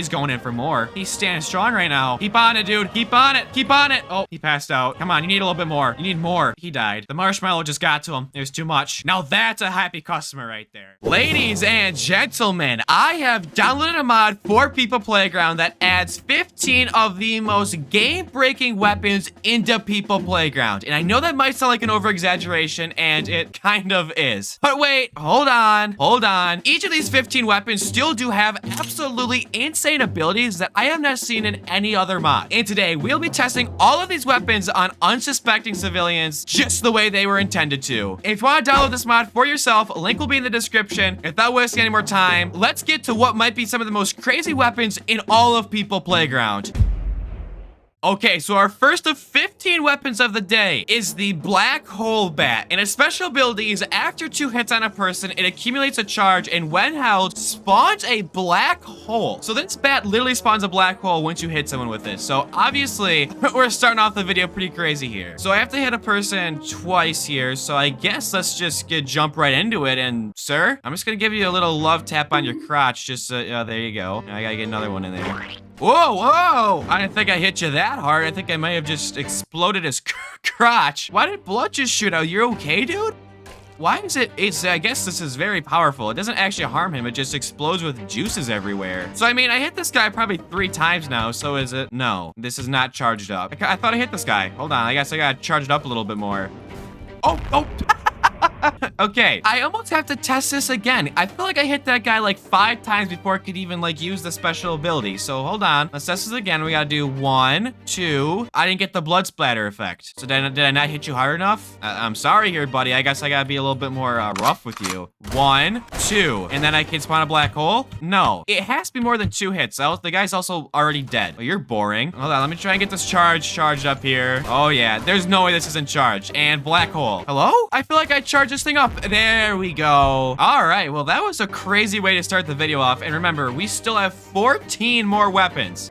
going in for more. He's standing strong right now. Keep on it, dude. Keep on it. Keep on it. Oh, he passed out. Come on, you need a little bit more. You need more. He died. The marshmallow just got to him. It was too much. Now that's a happy customer right there. Ladies and gentlemen, I have downloaded a mod for People Playground that adds 15 of the most game-breaking weapons into People Playground. And I know that might sound like an over-exaggeration, and it kind of is. But wait, hold on. Each of these 15 weapons still do have absolutely insane abilities that I have not seen in any other mod. And today, we'll be testing all of these weapons on unsuspecting civilians just the way they were intended to. If you want to download this mod for yourself, a link will be in the description. Without wasting any more time, let's get to what might be some of the most crazy weapons in all of People Playground. Okay, so our first of 15 weapons of the day is the black hole bat. And its special ability is after 2 hits on a person, it accumulates a charge and when held, spawns a black hole. So this bat literally spawns a black hole once you hit someone with it. So obviously, we're starting off the video pretty crazy here. So I have to hit a person twice here. So I guess let's just jump right into it. And sir, I'm just gonna give you a little love tap on your crotch. Just, there you go. I gotta get another one in there. Whoa, whoa! I didn't think I hit you that hard. I think I might have just exploded his crotch. Why did blood just shoot out? You're okay, dude? Why is it? I guess this is very powerful. It doesn't actually harm him. It just explodes with juices everywhere. So, I mean, I hit this guy probably 3 times now. So is it? No, this is not charged up. I thought I hit this guy. Hold on. I guess I gotta charge it up a little bit more. Oh. Okay, I almost have to test this again. I feel like I hit that guy like 5 times before it could even like use the special ability. So hold on, let's test this again. We gotta do 1, 2. I didn't get the blood splatter effect. So did I not hit you hard enough? I'm sorry here, buddy. I guess I gotta be a little bit more rough with you. 1, 2, and then I can spawn a black hole? No, it has to be more than 2 hits. Else the guy's also already dead. Oh, you're boring. Hold on, let me try and get this charged up here. Oh yeah, there's no way this isn't charged. And black hole. Hello? I feel like I charged this thing up. There we go. All right, well, that was a crazy way to start the video off. And remember, we still have 14 more weapons.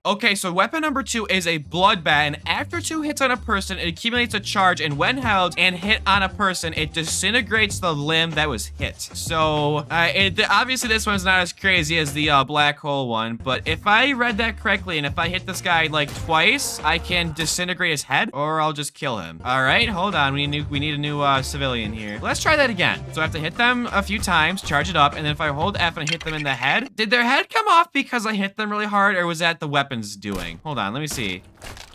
Okay, so weapon number 2 is a blood bat, and after 2 hits on a person, it accumulates a charge, and when held and hit on a person, it disintegrates the limb that was hit. So, obviously this one's not as crazy as the black hole one, but if I read that correctly, and if I hit this guy like twice, I can disintegrate his head, or I'll just kill him. All right, hold on, we need a new civilian here. Let's try that again. So I have to hit them a few times, charge it up, and then if I hold F and hit them in the head, did their head come off because I hit them really hard, or was that the weapon doing? Hold on, let me see.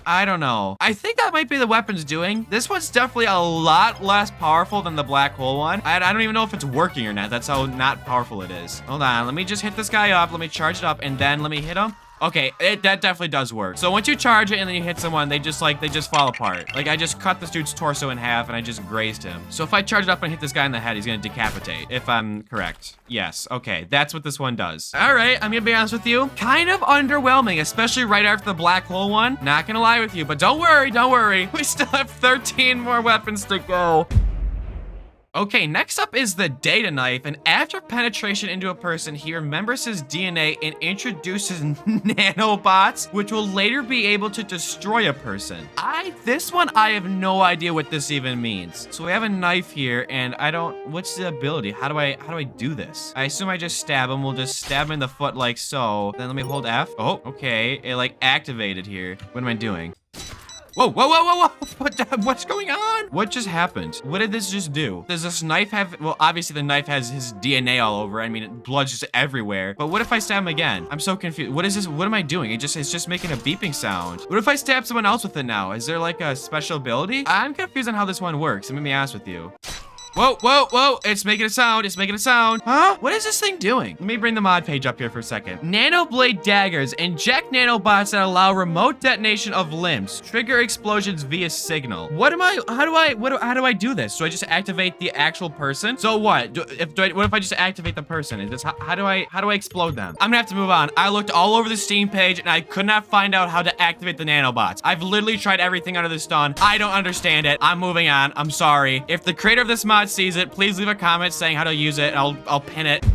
I don't know. I think that might be the weapon's doing. This one's definitely a lot less powerful than the black hole one. I don't even know if it's working or not. That's how not powerful it is. Hold on, let me just hit this guy up. Let me charge it up and then let me hit him. Okay, that definitely does work. So once you charge it and then you hit someone, they just fall apart. Like I just cut this dude's torso in half and I just grazed him. So if I charge it up and hit this guy in the head, he's gonna decapitate, if I'm correct. Yes, okay, that's what this one does. All right, I'm gonna be honest with you. Kind of underwhelming, especially right after the black hole one. Not gonna lie with you, but don't worry. We still have 13 more weapons to go. Okay, next up is the data knife, and after penetration into a person, he remembers his DNA and introduces nanobots, which will later be able to destroy a person. This one, I have no idea what this even means. So we have a knife here, and what's the ability? How do I do this? I assume I just stab him. We'll just stab him in the foot like so. Then let me hold F. Oh, okay, it like activated here. What am I doing? Whoa. What's going on? What just happened? What did this just do? Does this knife have, well, obviously the knife has his DNA all over. I mean, blood's just everywhere. But what if I stab him again? I'm so confused. What is this? What am I doing? It's just making a beeping sound. What if I stab someone else with it now? Is there like a special ability? I'm confused on how this one works. Let me be honest with you. Whoa. It's making a sound. Huh? What is this thing doing? Let me bring the mod page up here for a second. Nanoblade daggers inject nanobots that allow remote detonation of limbs. Trigger explosions via signal. How do I do this? Do I just activate the actual person? So what? What if I just activate the person? How do I explode them? I'm gonna have to move on. I looked all over the Steam page and I could not find out how to activate the nanobots. I've literally tried everything under the sun. I don't understand it. I'm moving on. I'm sorry. If the creator of this mod sees it, please leave a comment saying how to use it. I'll pin it.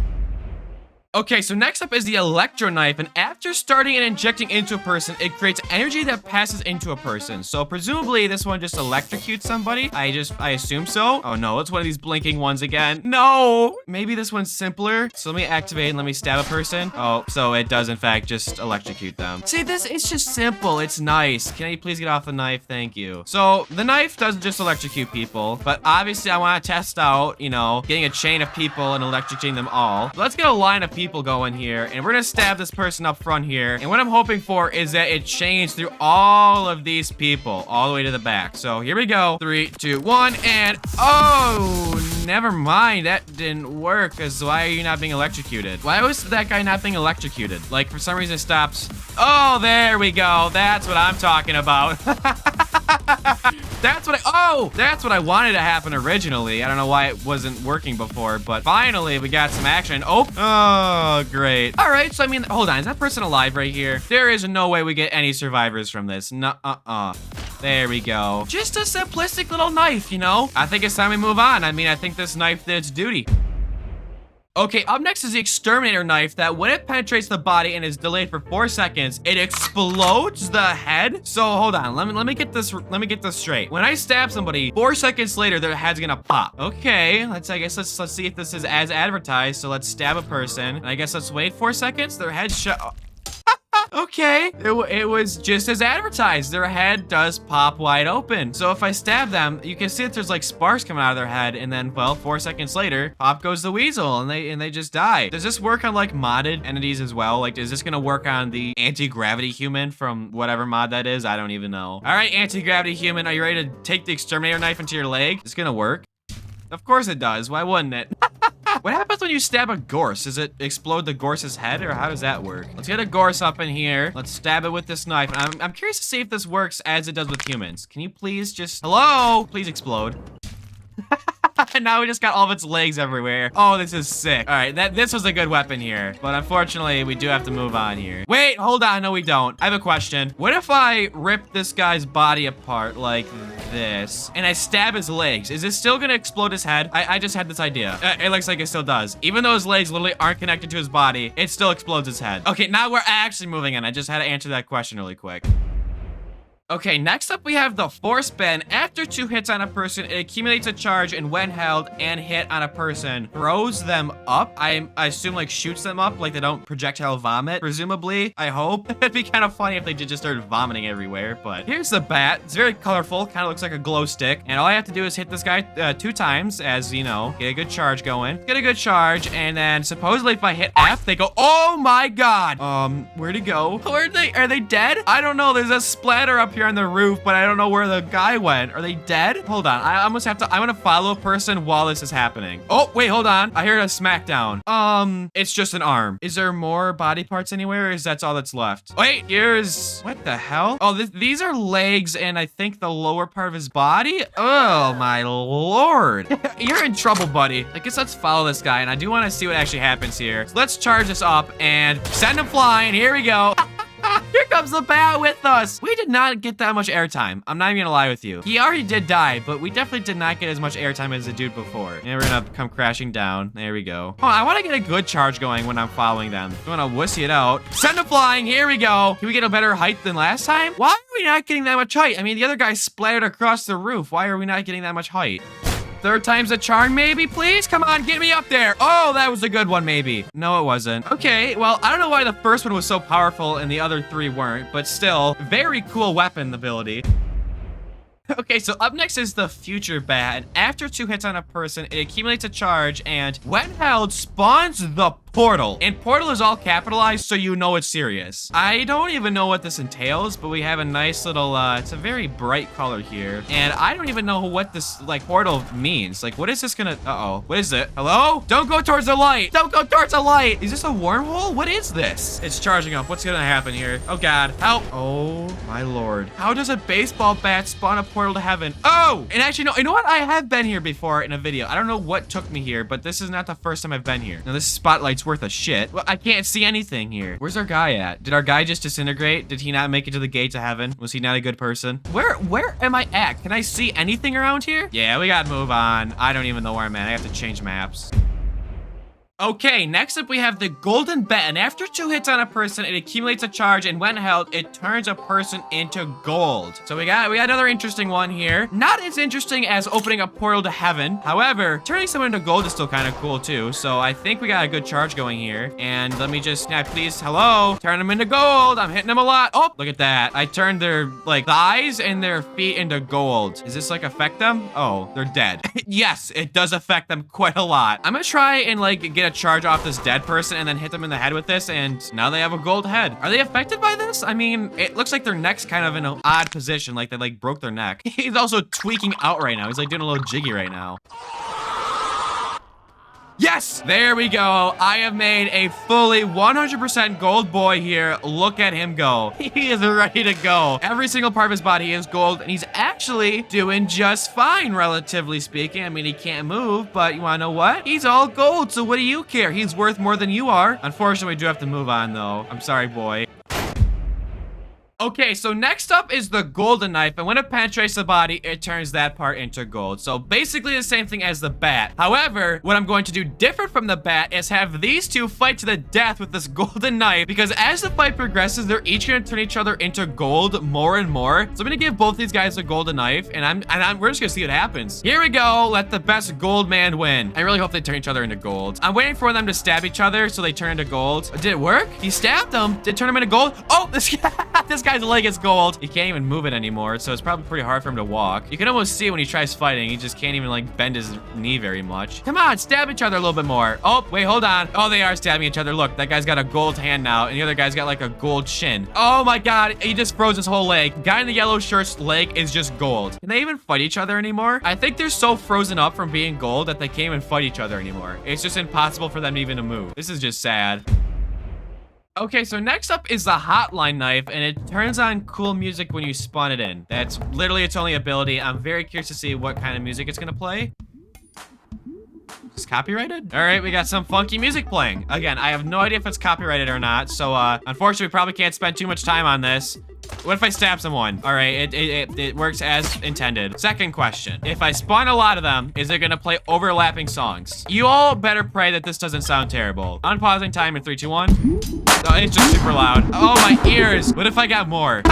Okay, so next up is the Electro knife, and after starting and injecting into a person, it creates energy that passes into a person. So presumably this one just electrocutes somebody. I assume so. Oh no, it's one of these blinking ones again. No, maybe this one's simpler. So let me activate and let me stab a person. Oh, so it does in fact just electrocute them. See, it's just simple. It's nice. Can you please get off the knife? Thank you. So the knife doesn't just electrocute people, but obviously I want to test out, getting a chain of people and electrocuting them all. Let's get a line of people going here, and we're gonna stab this person up front here, and what I'm hoping for is that it chains through all of these people all the way to the back. So here we go. 3, 2, 1, and oh, never mind, that didn't work. Because why are you not being electrocuted? Why was that guy not being electrocuted? Like, for some reason it stops. Oh, there we go. That's what I'm talking about. That's what I wanted to happen originally. I don't know why it wasn't working before, but finally we got some action. Oh, great. All right, so I mean, hold on, is that person alive right here? There is no way we get any survivors from this. There we go. Just a simplistic little knife, you know? I think it's time we move on. I mean, I think this knife did its duty. Okay, up next is the Exterminator knife that when it penetrates the body and is delayed for 4 seconds, it explodes the head. So hold on, let me get this straight. When I stab somebody, 4 seconds later, their head's gonna pop. Okay, let's see if this is as advertised. So let's stab a person. And I guess let's wait 4 seconds. Their head Okay, it was just as advertised. Their head does pop wide open. So if I stab them, you can see that there's like sparks coming out of their head, and then, well, 4 seconds later, pop goes the weasel, and they just die. Does this work on like modded entities as well? Like, is this gonna work on the anti-gravity human from whatever mod that is? I don't even know. All right, anti-gravity human, are you ready to take the Exterminator knife into your leg? It's gonna work. Of course it does. Why wouldn't it? What happens when you stab a gorse? Does it explode the gorse's head, or how does that work? Let's get a gorse up in here. Let's stab it with this knife. I'm curious to see if this works as it does with humans. Can you please just... Hello? Please explode. And now we just got all of its legs everywhere. Oh, this is sick. All right, this was a good weapon here. But unfortunately, we do have to move on here. Wait, hold on. No, we don't. I have a question. What if I rip this guy's body apart like this and I stab his legs? Is this still gonna explode his head? I just had this idea. It looks like it still does. Even though his legs literally aren't connected to his body, it still explodes his head. Okay, now we're actually moving on. I just had to answer that question really quick. Okay, next up we have the force bend. After 2 hits on a person, it accumulates a charge, and when held and hit on a person, throws them up. I assume like shoots them up, like they don't projectile vomit, presumably. I hope. It'd be kind of funny if they just started vomiting everywhere, but here's the bat. It's very colorful, kind of looks like a glow stick, and all I have to do is hit this guy 2 times, as you know, get a good charge going. Get a good charge, and then supposedly if I hit F, they go, oh my god! Where'd he go? Are they dead? I don't know, there's a splatter up here on the roof, but I don't know where the guy went. Are they dead? Hold on, I almost have to, I'm gonna follow a person while this is happening. Oh, wait, hold on. I heard a smackdown. It's just an arm. Is there more body parts anywhere, or is that all that's left? Wait, here's, what the hell? Oh, these are legs, and I think the lower part of his body? Oh, my lord. You're in trouble, buddy. I guess let's follow this guy, and I do want to see what actually happens here. So let's charge this up and send him flying. Here we go. Here comes the bat with us. We did not get that much airtime. I'm not even gonna lie with you. He already did die, but we definitely did not get as much airtime as the dude before. And we're gonna come crashing down. There we go. Oh, I want to get a good charge going when I'm following them. I want to wussy it out. Send him flying. Here we go. Can we get a better height than last time? Why are we not getting that much height? I mean, the other guy splattered across the roof. Why are we not getting that much height? 3rd time's a charm, maybe, please? Come on, get me up there. Oh, that was a good one, maybe. No, it wasn't. Okay, well, I don't know why the first one was so powerful and the other 3 weren't, but still, very cool weapon ability. Okay, so up next is the future bat. After 2 hits on a person, it accumulates a charge, and when held, spawns the portal. And portal is all capitalized, so you know it's serious. I don't even know what this entails, but we have a nice little, it's a very bright color here. And I don't even know what this, like, portal means. Like, what is this gonna, uh-oh. What is it? Hello? Don't go towards the light. Don't go towards the light. Is this a wormhole? What is this? It's charging up. What's gonna happen here? Oh, God. Help. Oh, my lord. How does a baseball bat spawn a portal to heaven? Oh! And actually, no, you know what? I have been here before in a video. I don't know what took me here, but this is not the first time I've been here. Now, this spotlight's worth a shit. Well, I can't see anything here. Where's our guy at? Did our guy just disintegrate? Did he not make it to the gates of heaven? Was he not a good person? Where am I at? Can I see anything around here? Yeah, we gotta move on. I don't even know where I'm at. I have to change maps. Okay, next up we have the golden bat, and after 2 hits on a person, it accumulates a charge, and when held, it turns a person into gold. So we got another interesting one here. Not as interesting as opening a portal to heaven. However, turning someone into gold is still kind of cool too. So I think we got a good charge going here. And let me just, please, hello, turn them into gold. I'm hitting them a lot. Oh, look at that. I turned their like thighs and their feet into gold. Does this like affect them? Oh, they're dead. Yes, it does affect them quite a lot. I'm gonna try and like get a charge off this dead person and then hit them in the head with this, and now they have a gold head. Are they affected by this? I mean, it looks like their neck's kind of in an odd position, like they like broke their neck. He's also tweaking out right now. He's like doing a little jiggy right now. Yes, there we go. I have made a fully 100% gold boy here. Look at him go. He is ready to go. Every single part of his body is gold, and he's actually doing just fine, relatively speaking. I mean, he can't move, but you wanna know what? He's all gold, so what do you care? He's worth more than you are. Unfortunately, we do have to move on, though. I'm sorry, boy. Okay, so next up is the golden knife, and when it penetrates the body, it turns that part into gold. So basically the same thing as the bat. However, what I'm going to do different from the bat is have these two fight to the death with this golden knife, because as the fight progresses, they're each gonna turn each other into gold more and more. So I'm gonna give both these guys a golden knife, and we're just gonna see what happens. Here we go. Let the best gold man win. I really hope they turn each other into gold. I'm waiting for them to stab each other so they turn into gold. Did it work? He stabbed them. Did it turn him into gold? Oh, this guy's leg is gold. He can't even move it anymore, so it's probably pretty hard for him to walk. You can almost see when he tries fighting. He just can't even like bend his knee very much. Come on, stab each other a little bit more. Oh, wait, hold on. Oh, they are stabbing each other. Look, that guy's got a gold hand now, and the other guy's got like a gold shin. Oh my God, he just froze his whole leg. Guy in the yellow shirt's leg is just gold. Can they even fight each other anymore? I think they're so frozen up from being gold that they can't even fight each other anymore. It's just impossible for them even to move. This is just sad. Okay, so next up is the Hotline knife, and it turns on cool music when you spawn it in. That's literally its only ability. I'm very curious to see what kind of music it's gonna play. Is it copyrighted? All right, we got some funky music playing. Again, I have no idea if it's copyrighted or not, so unfortunately, we probably can't spend too much time on this. What if I stab someone? All right, it works as intended. Second question. If I spawn a lot of them, is it gonna play overlapping songs? You all better pray that this doesn't sound terrible. Unpausing time in 3, 2, 1. Oh, it's just super loud. Oh, my ears. What if I got more?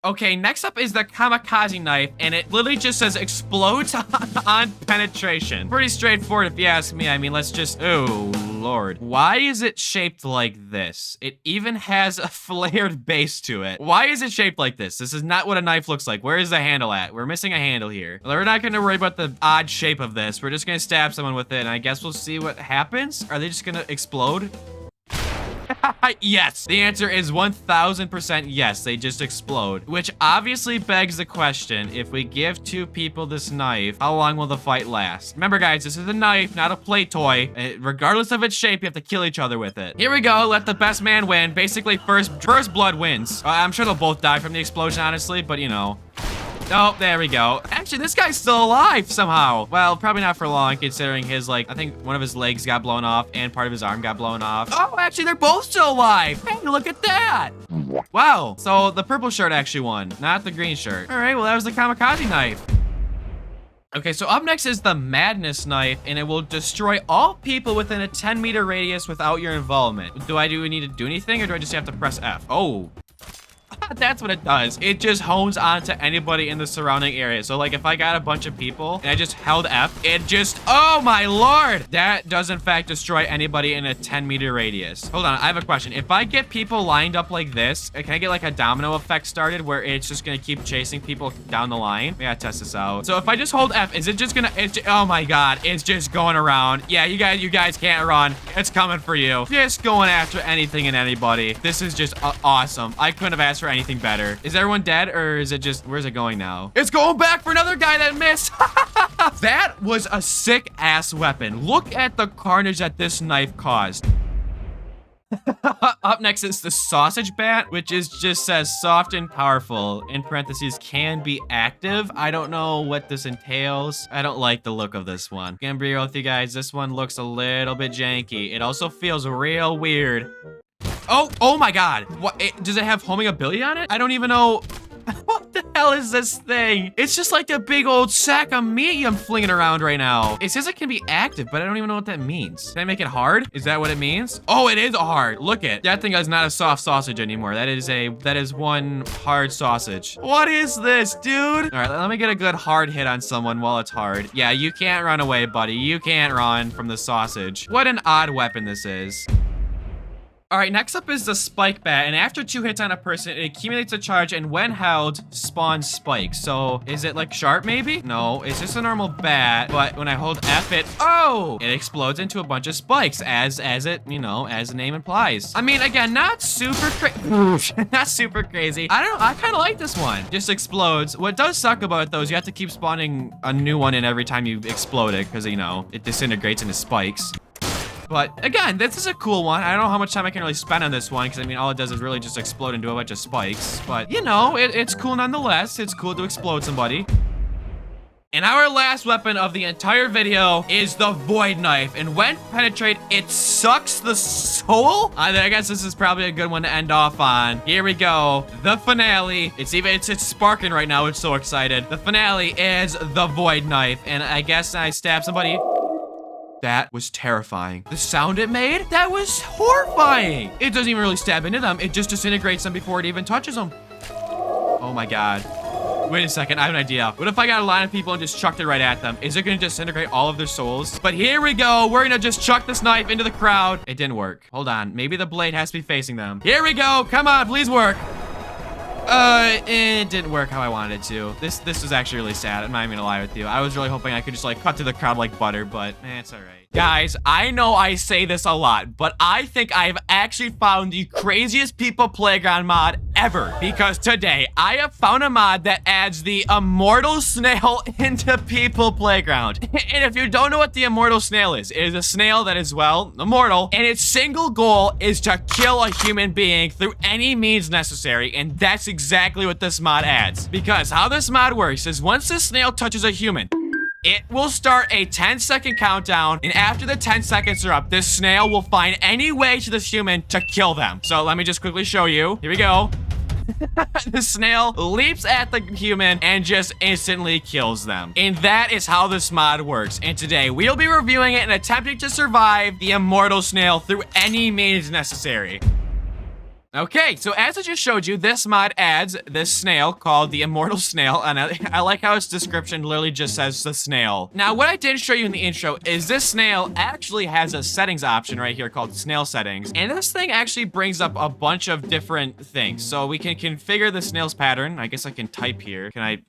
Okay, next up is the Kamikaze knife, and it literally just says explodes on penetration. Pretty straightforward if you ask me. I mean, let's just, oh Lord. Why is it shaped like this? It even has a flared base to it. Why is it shaped like this? This is not what a knife looks like. Where is the handle at? We're missing a handle here. Well, we're not gonna worry about the odd shape of this. We're just gonna stab someone with it, and I guess we'll see what happens. Are they just gonna explode? Yes, the answer is 1000% yes, they just explode. Which obviously begs the question, if we give two people this knife, how long will the fight last? Remember guys, this is a knife, not a play toy. Regardless of its shape, you have to kill each other with it. Here we go, let the best man win. Basically, first blood wins. I'm sure they'll both die from the explosion, honestly, but you know. Oh, there we go. Actually, this guy's still alive somehow. Well, probably not for long, considering his, like, I think one of his legs got blown off and part of his arm got blown off. Oh, actually, they're both still alive. Hey, look at that. Wow. So the purple shirt actually won, not the green shirt. All right, well, that was the Kamikaze knife. Okay, so up next is the Madness knife, and it will destroy all people within a 10-meter radius without your involvement. Do I need to do anything, or do I just have to press F? Oh. That's what it does. It just hones onto anybody in the surrounding area. So like if I got a bunch of people and I just held F, it just, oh my Lord. That does in fact destroy anybody in a 10-meter radius. Hold on, I have a question. If I get people lined up like this, can I get like a domino effect started where it's just gonna keep chasing people down the line? We gotta test this out. So if I just hold F, is it just gonna, oh my God, it's just going around. Yeah, you guys can't run. It's coming for you. Just going after anything and anybody. This is just awesome. I couldn't have asked for anything better. Is everyone dead, or is it just, where's it going now? It's going back for another guy that missed. That was a sick ass weapon. Look at the carnage that this knife caused. Up next is the sausage bat, which just says soft and powerful, in parentheses, can be active. I don't know what this entails. I don't like the look of this one. Gonna be real with you guys, this one looks a little bit janky. It also feels real weird. Oh my God. What, does it have homing ability on it? I don't even know. What the hell is this thing? It's just like a big old sack of meat I'm flinging around right now. It says it can be active, but I don't even know what that means. Can I make it hard? Is that what it means? Oh, it is hard. Look it. That thing is not a soft sausage anymore. That is one hard sausage. What is this, dude? All right, let me get a good hard hit on someone while it's hard. Yeah, you can't run away, buddy. You can't run from the sausage. What an odd weapon this is. All right, next up is the spike bat, and after 2 hits on a person, it accumulates a charge, and when held, spawns spikes. So is it like sharp maybe? No, it's just a normal bat, but when I hold F it, oh, it explodes into a bunch of spikes as it, you know, as the name implies. I mean, again, not super not super crazy. I don't know, I kind of like this one. Just explodes. What does suck about it though is you have to keep spawning a new one in every time you explode it because, you know, it disintegrates into spikes. But again, this is a cool one. I don't know how much time I can really spend on this one because I mean, all it does is really just explode into a bunch of spikes. But you know, it's cool nonetheless. It's cool to explode somebody. And our last weapon of the entire video is the Void Knife. And when penetrate, it sucks the soul. I guess this is probably a good one to end off on. Here we go. The finale. It's sparking right now. It's so excited. The finale is the Void Knife. And I guess I stab somebody. That was terrifying. The sound it made, that was horrifying. It doesn't even really stab into them. It just disintegrates them before it even touches them. Oh my God. Wait a second, I have an idea. What if I got a line of people and just chucked it right at them? Is it gonna disintegrate all of their souls? But here we go. We're gonna just chuck this knife into the crowd. It didn't work. Hold on, maybe the blade has to be facing them. Here we go, come on, please work. It didn't work how I wanted it to. This was actually really sad. I'm not even gonna lie with you. I was really hoping I could just like cut through the crowd like butter, but it's all right. Guys, I know I say this a lot, but I think I've actually found the craziest people playground mod ever. Because today, I have found a mod that adds the Immortal Snail into people playground. And if you don't know what the Immortal Snail is, it is a snail that is, well, immortal. And its single goal is to kill a human being through any means necessary. And that's exactly what this mod adds. Because how this mod works is once this snail touches a human, it will start a 10-second countdown, and after the 10 seconds are up, this snail will find any way to this human to kill them. So let me just quickly show you. Here we go. The snail leaps at the human and just instantly kills them. And that is how this mod works. And today, we'll be reviewing it and attempting to survive the Immortal Snail through any means necessary. Okay, so as I just showed you, this mod adds this snail called the Immortal Snail, and I like how its description literally just says the snail. Now, what I didn't show you in the intro is this snail actually has a settings option right here called snail settings, and this thing actually brings up a bunch of different things. So we can configure the snail's pattern. I guess I can type here. Can I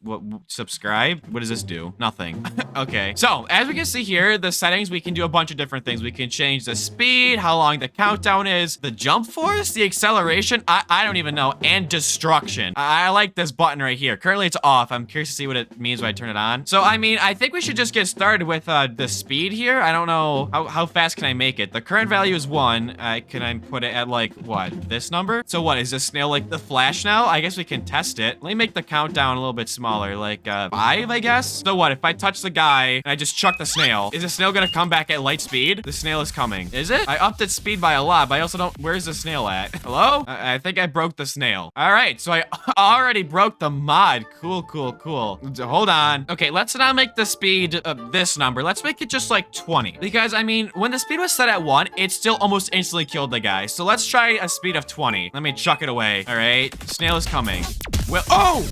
subscribe? What does this do? Nothing. Okay, so as we can see here, the settings, we can do a bunch of different things. We can change the speed, how long the countdown is, the jump force, the acceleration, I don't even know, and destruction. I like this button right here. Currently it's off. I'm curious to see what it means when I turn it on. So I mean, I think we should just get started with the speed here. I don't know how fast can I make it. The current value is 1. Can I put it at like what, this number? So what, is this snail like the Flash now? I guess we can test it. Let me make the countdown a little bit smaller, like 5, I guess. So what, if I touch the guy and I just chuck the snail, is the snail gonna come back at light speed? The snail is coming. Is it? I upped its speed by a lot, but I also don't, where's the snail at? Hello? I think I broke the snail. All right, so I already broke the mod. Cool, cool, cool. Hold on. Okay, let's not make the speed this number. Let's make it just like 20. Because, I mean, when the speed was set at 1, it still almost instantly killed the guy. So let's try a speed of 20. Let me chuck it away. All right, snail is coming. Well, oh!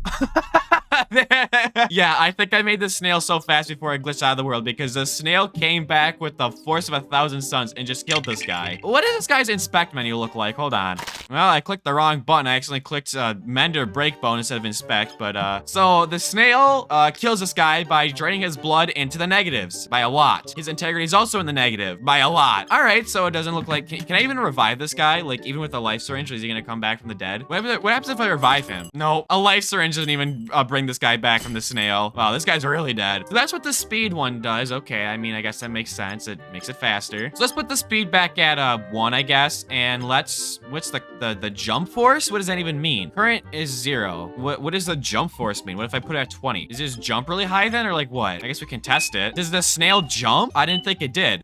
Yeah, I think I made the snail so fast before I glitched out of the world because the snail came back with the force of 1,000 suns and just killed this guy. What does this guy's inspect menu look like? Hold on. Well, I clicked the wrong button. I accidentally clicked mend or break bone instead of inspect, but so the snail kills this guy by draining his blood into the negatives by a lot. His integrity is also in the negative by a lot. All right, so it doesn't look like, can I even revive this guy? Like even with a life syringe, is he gonna come back from the dead? What happens if I revive him? No, a life syringe doesn't even bring this guy back from the snail. Wow, this guy's really dead. So that's what the speed one does. Okay, I mean, I guess that makes sense. It makes it faster. So let's put the speed back at 1, I guess, and what's the jump force? What does that even mean? Current is 0. What does the jump force mean? What if I put it at 20? Is his jump really high then, or like what? I guess we can test it. Does the snail jump? I didn't think it did.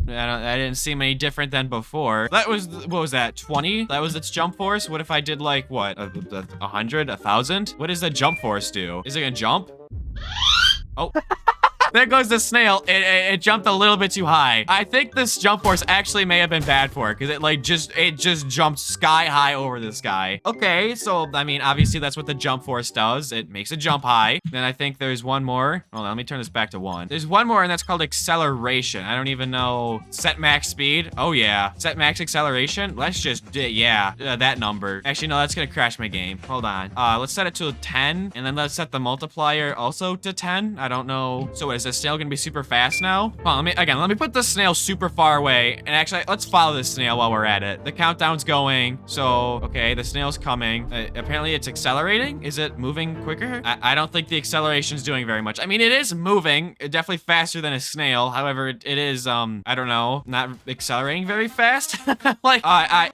That didn't seem any different than before. That was, what was that, 20? That was its jump force? What if I did like, what, 100, 1,000? What does the jump force do? Is it gonna jump? Oh. There goes the snail. It jumped a little bit too high. I think this jump force actually may have been bad for it because it just jumped sky high over this guy. Okay, so I mean, obviously that's what the jump force does. It makes it jump high. Then I think there's one more. Hold on, let me turn this back to 1. There's one more, and that's called acceleration. I don't even know. Set max speed. Oh yeah, set max acceleration. Let's just that number. Actually, no, that's gonna crash my game. Hold on. Let's set it to 10, and then let's set the multiplier also to 10. I don't know. So what, is this snail gonna be super fast now? Hold on, let me put the snail super far away, and actually, let's follow this snail while we're at it. The countdown's going. So, okay, the snail's coming. Apparently, it's accelerating. Is it moving quicker? I don't think the acceleration's doing very much. I mean, it is moving, definitely faster than a snail. However, it is, I don't know, not accelerating very fast. Like,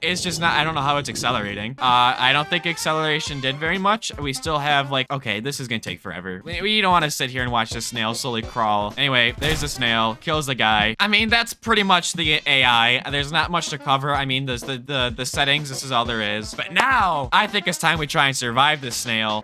it's just not, I don't know how it's accelerating. I don't think acceleration did very much. We still have, like, okay, this is gonna take forever. We don't want to sit here and watch the snail slowly crawl. Anyway, there's the snail, kills the guy. I mean, that's pretty much the AI. There's not much to cover. I mean, there's the settings, this is all there is. But now, I think it's time we try and survive this snail.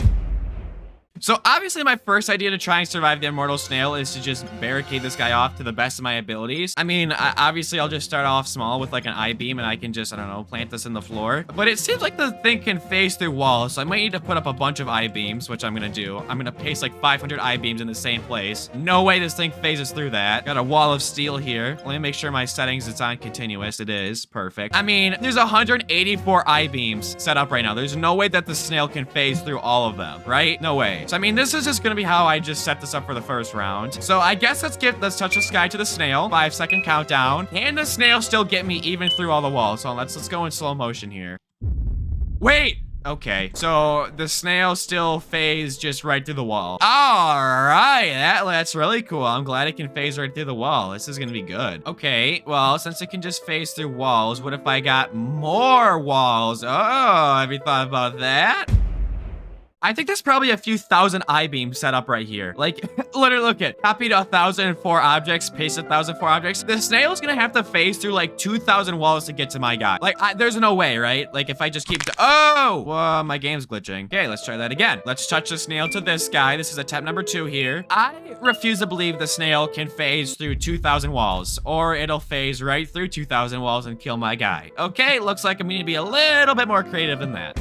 So obviously my first idea to try and survive the Immortal Snail is to just barricade this guy off to the best of my abilities. I mean, obviously I'll just start off small with like an I-beam and I can just, I don't know, plant this in the floor. But it seems like the thing can phase through walls, so I might need to put up a bunch of I-beams, which I'm gonna do. I'm gonna paste like 500 I-beams in the same place. No way this thing phases through that. Got a wall of steel here. Let me make sure my settings, it's on continuous. It is. Perfect. I mean, there's 184 I-beams set up right now. There's no way that the snail can phase through all of them, right? No way. So I mean, this is just gonna be how I just set this up for the first round. So I guess let's touch the sky to the snail. 5-second countdown. Can the snail still get me even through all the walls? So let's go in slow motion here. Wait! Okay, so the snail still phased just right through the wall. All right, that's really cool. I'm glad it can phase right through the wall. This is gonna be good. Okay, well, since it can just phase through walls, what if I got more walls? Oh, have you thought about that? I think there's probably a few thousand I-beams set up right here. Like, literally, look at, copied 1,004 objects, pasted 1,004 objects. The snail is gonna have to phase through like 2,000 walls to get to my guy. Like, there's no way, right? Like, if I just keep oh, my game's glitching. Okay, let's try that again. Let's touch the snail to this guy. This is attempt number 2 here. I refuse to believe the snail can phase through 2,000 walls, or it'll phase right through 2,000 walls and kill my guy. Okay, looks like I'm gonna be a little bit more creative than that.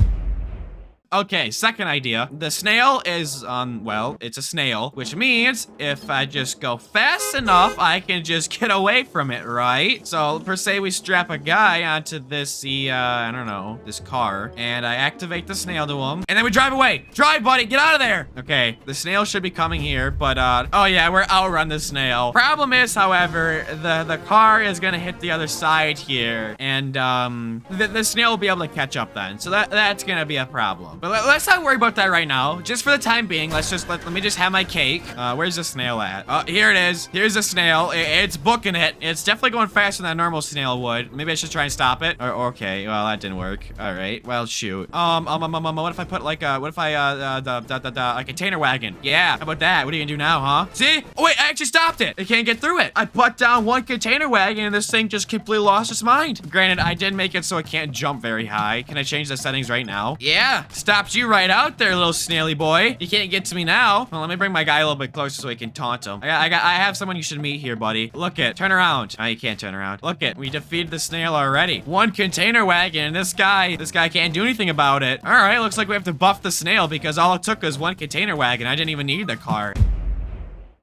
Okay, second idea. The snail is, well, it's a snail, which means if I just go fast enough, I can just get away from it, right? So, per se, we strap a guy onto this, I don't know, this car, and I activate the snail to him, and then we drive away. Drive, buddy, get out of there. Okay, the snail should be coming here, but, oh yeah, we're outrun the snail. Problem is, however, the car is gonna hit the other side here, and, the snail will be able to catch up then, so that's gonna be a problem. But let's not worry about that right now. Just for the time being, let me just have my cake. Where's the snail at? Oh, here it is. Here's the snail. It's booking it. It's definitely going faster than a normal snail would. Maybe I should try and stop it. Okay, well, that didn't work. All right, well, shoot. What if I put like a container wagon? Yeah, how about that? What are you gonna do now, huh? See? Oh, wait, I actually stopped it. It can't get through it. I put down one container wagon and this thing just completely lost its mind. Granted, I did make it so it can't jump very high. Can I change the settings right now? Yeah, stopped you right out there, little snaily boy. You can't get to me now. Well, let me bring my guy a little bit closer so he can taunt him. I have someone you should meet here, buddy. Look it. Turn around. Oh, you can't turn around. Look it. We defeated the snail already. One container wagon. This guy can't do anything about it. All right, looks like we have to buff the snail because all it took was one container wagon. I didn't even need the car.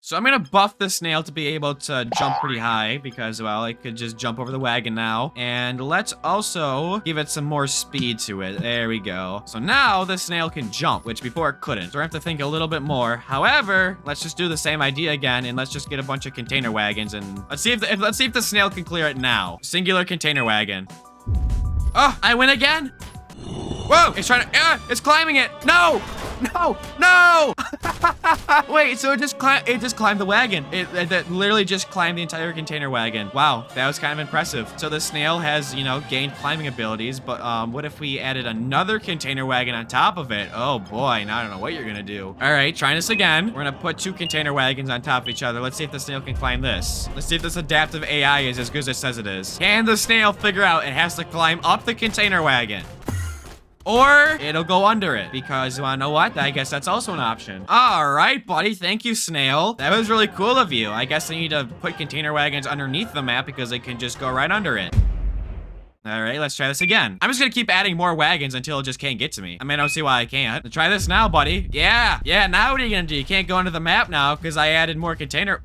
So I'm gonna buff the snail to be able to jump pretty high because, well, it could just jump over the wagon now. And let's also give it some more speed to it. There we go. So now the snail can jump, which before it couldn't. So I have to think a little bit more. However, let's just do the same idea again and let's just get a bunch of container wagons and let's see if the snail can clear it now. Singular container wagon. Oh, I win again. Whoa, it's trying to, it's climbing it. No. No! No! Wait, so it just climbed the wagon. It literally just climbed the entire container wagon. Wow, that was kind of impressive. So the snail has, you know, gained climbing abilities, but what if we added another container wagon on top of it? Oh boy, now I don't know what you're gonna do. All right, trying this again. We're gonna put 2 container wagons on top of each other. Let's see if the snail can climb this. Let's see if this adaptive AI is as good as it says it is. Can the snail figure out it has to climb up the container wagon? Or it'll go under it, because you wanna know what? I guess that's also an option. All right, buddy. Thank you, Snail. That was really cool of you. I guess I need to put container wagons underneath the map because they can just go right under it. All right, let's try this again. I'm just gonna keep adding more wagons until it just can't get to me. I mean, I don't see why I can't. Try this now, buddy. Yeah, now what are you gonna do? You can't go into the map now because I added more container.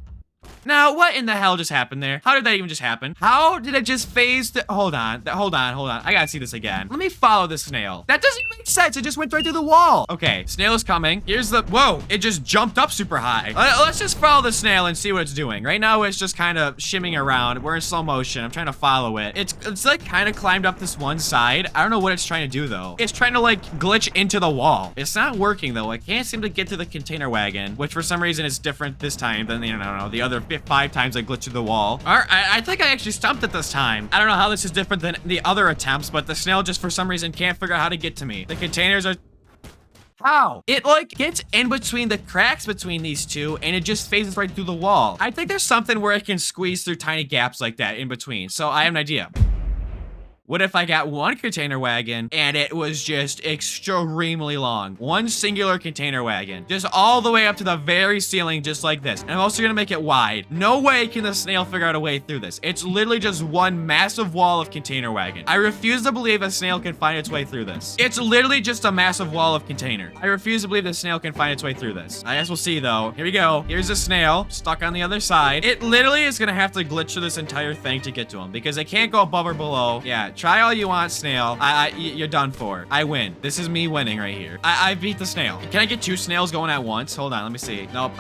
Now, what in the hell just happened there? How did that even just happen? How did it just phase the— hold on. I gotta see this again. Let me follow the snail. That doesn't even make sense. It just went right through the wall. Okay, snail is coming. Here's the— whoa, it just jumped up super high. Let's just follow the snail and see what it's doing. Right now, it's just kind of shimming around. We're in slow motion. I'm trying to follow it. It's like kind of climbed up this one side. I don't know what it's trying to do though. It's trying to like glitch into the wall. It's not working though. I can't seem to get to the container wagon, which for some reason is different this time than, you know, the other 5 times I glitched through the wall. All right, I think I actually stumped it this time. I don't know how this is different than the other attempts, but the snail just for some reason can't figure out how to get to me. The containers are— how? It like gets in between the cracks between these two and it just phases right through the wall. I think there's something where it can squeeze through tiny gaps like that in between. So I have an idea. What if I got one container wagon and it was just extremely long? One singular container wagon, just all the way up to the very ceiling, just like this. And I'm also gonna make it wide. No way can the snail figure out a way through this. It's literally just one massive wall of container wagon. I refuse to believe a snail can find its way through this. It's literally just a massive wall of container. I refuse to believe the snail can find its way through this. I guess we'll see though. Here we go. Here's a snail stuck on the other side. It literally is gonna have to glitch through this entire thing to get to him because it can't go above or below. Yeah. Try all you want, snail. You're done for. I win. This is me winning right here. I beat the snail. Can I get 2 snails going at once? Hold on, let me see. Nope.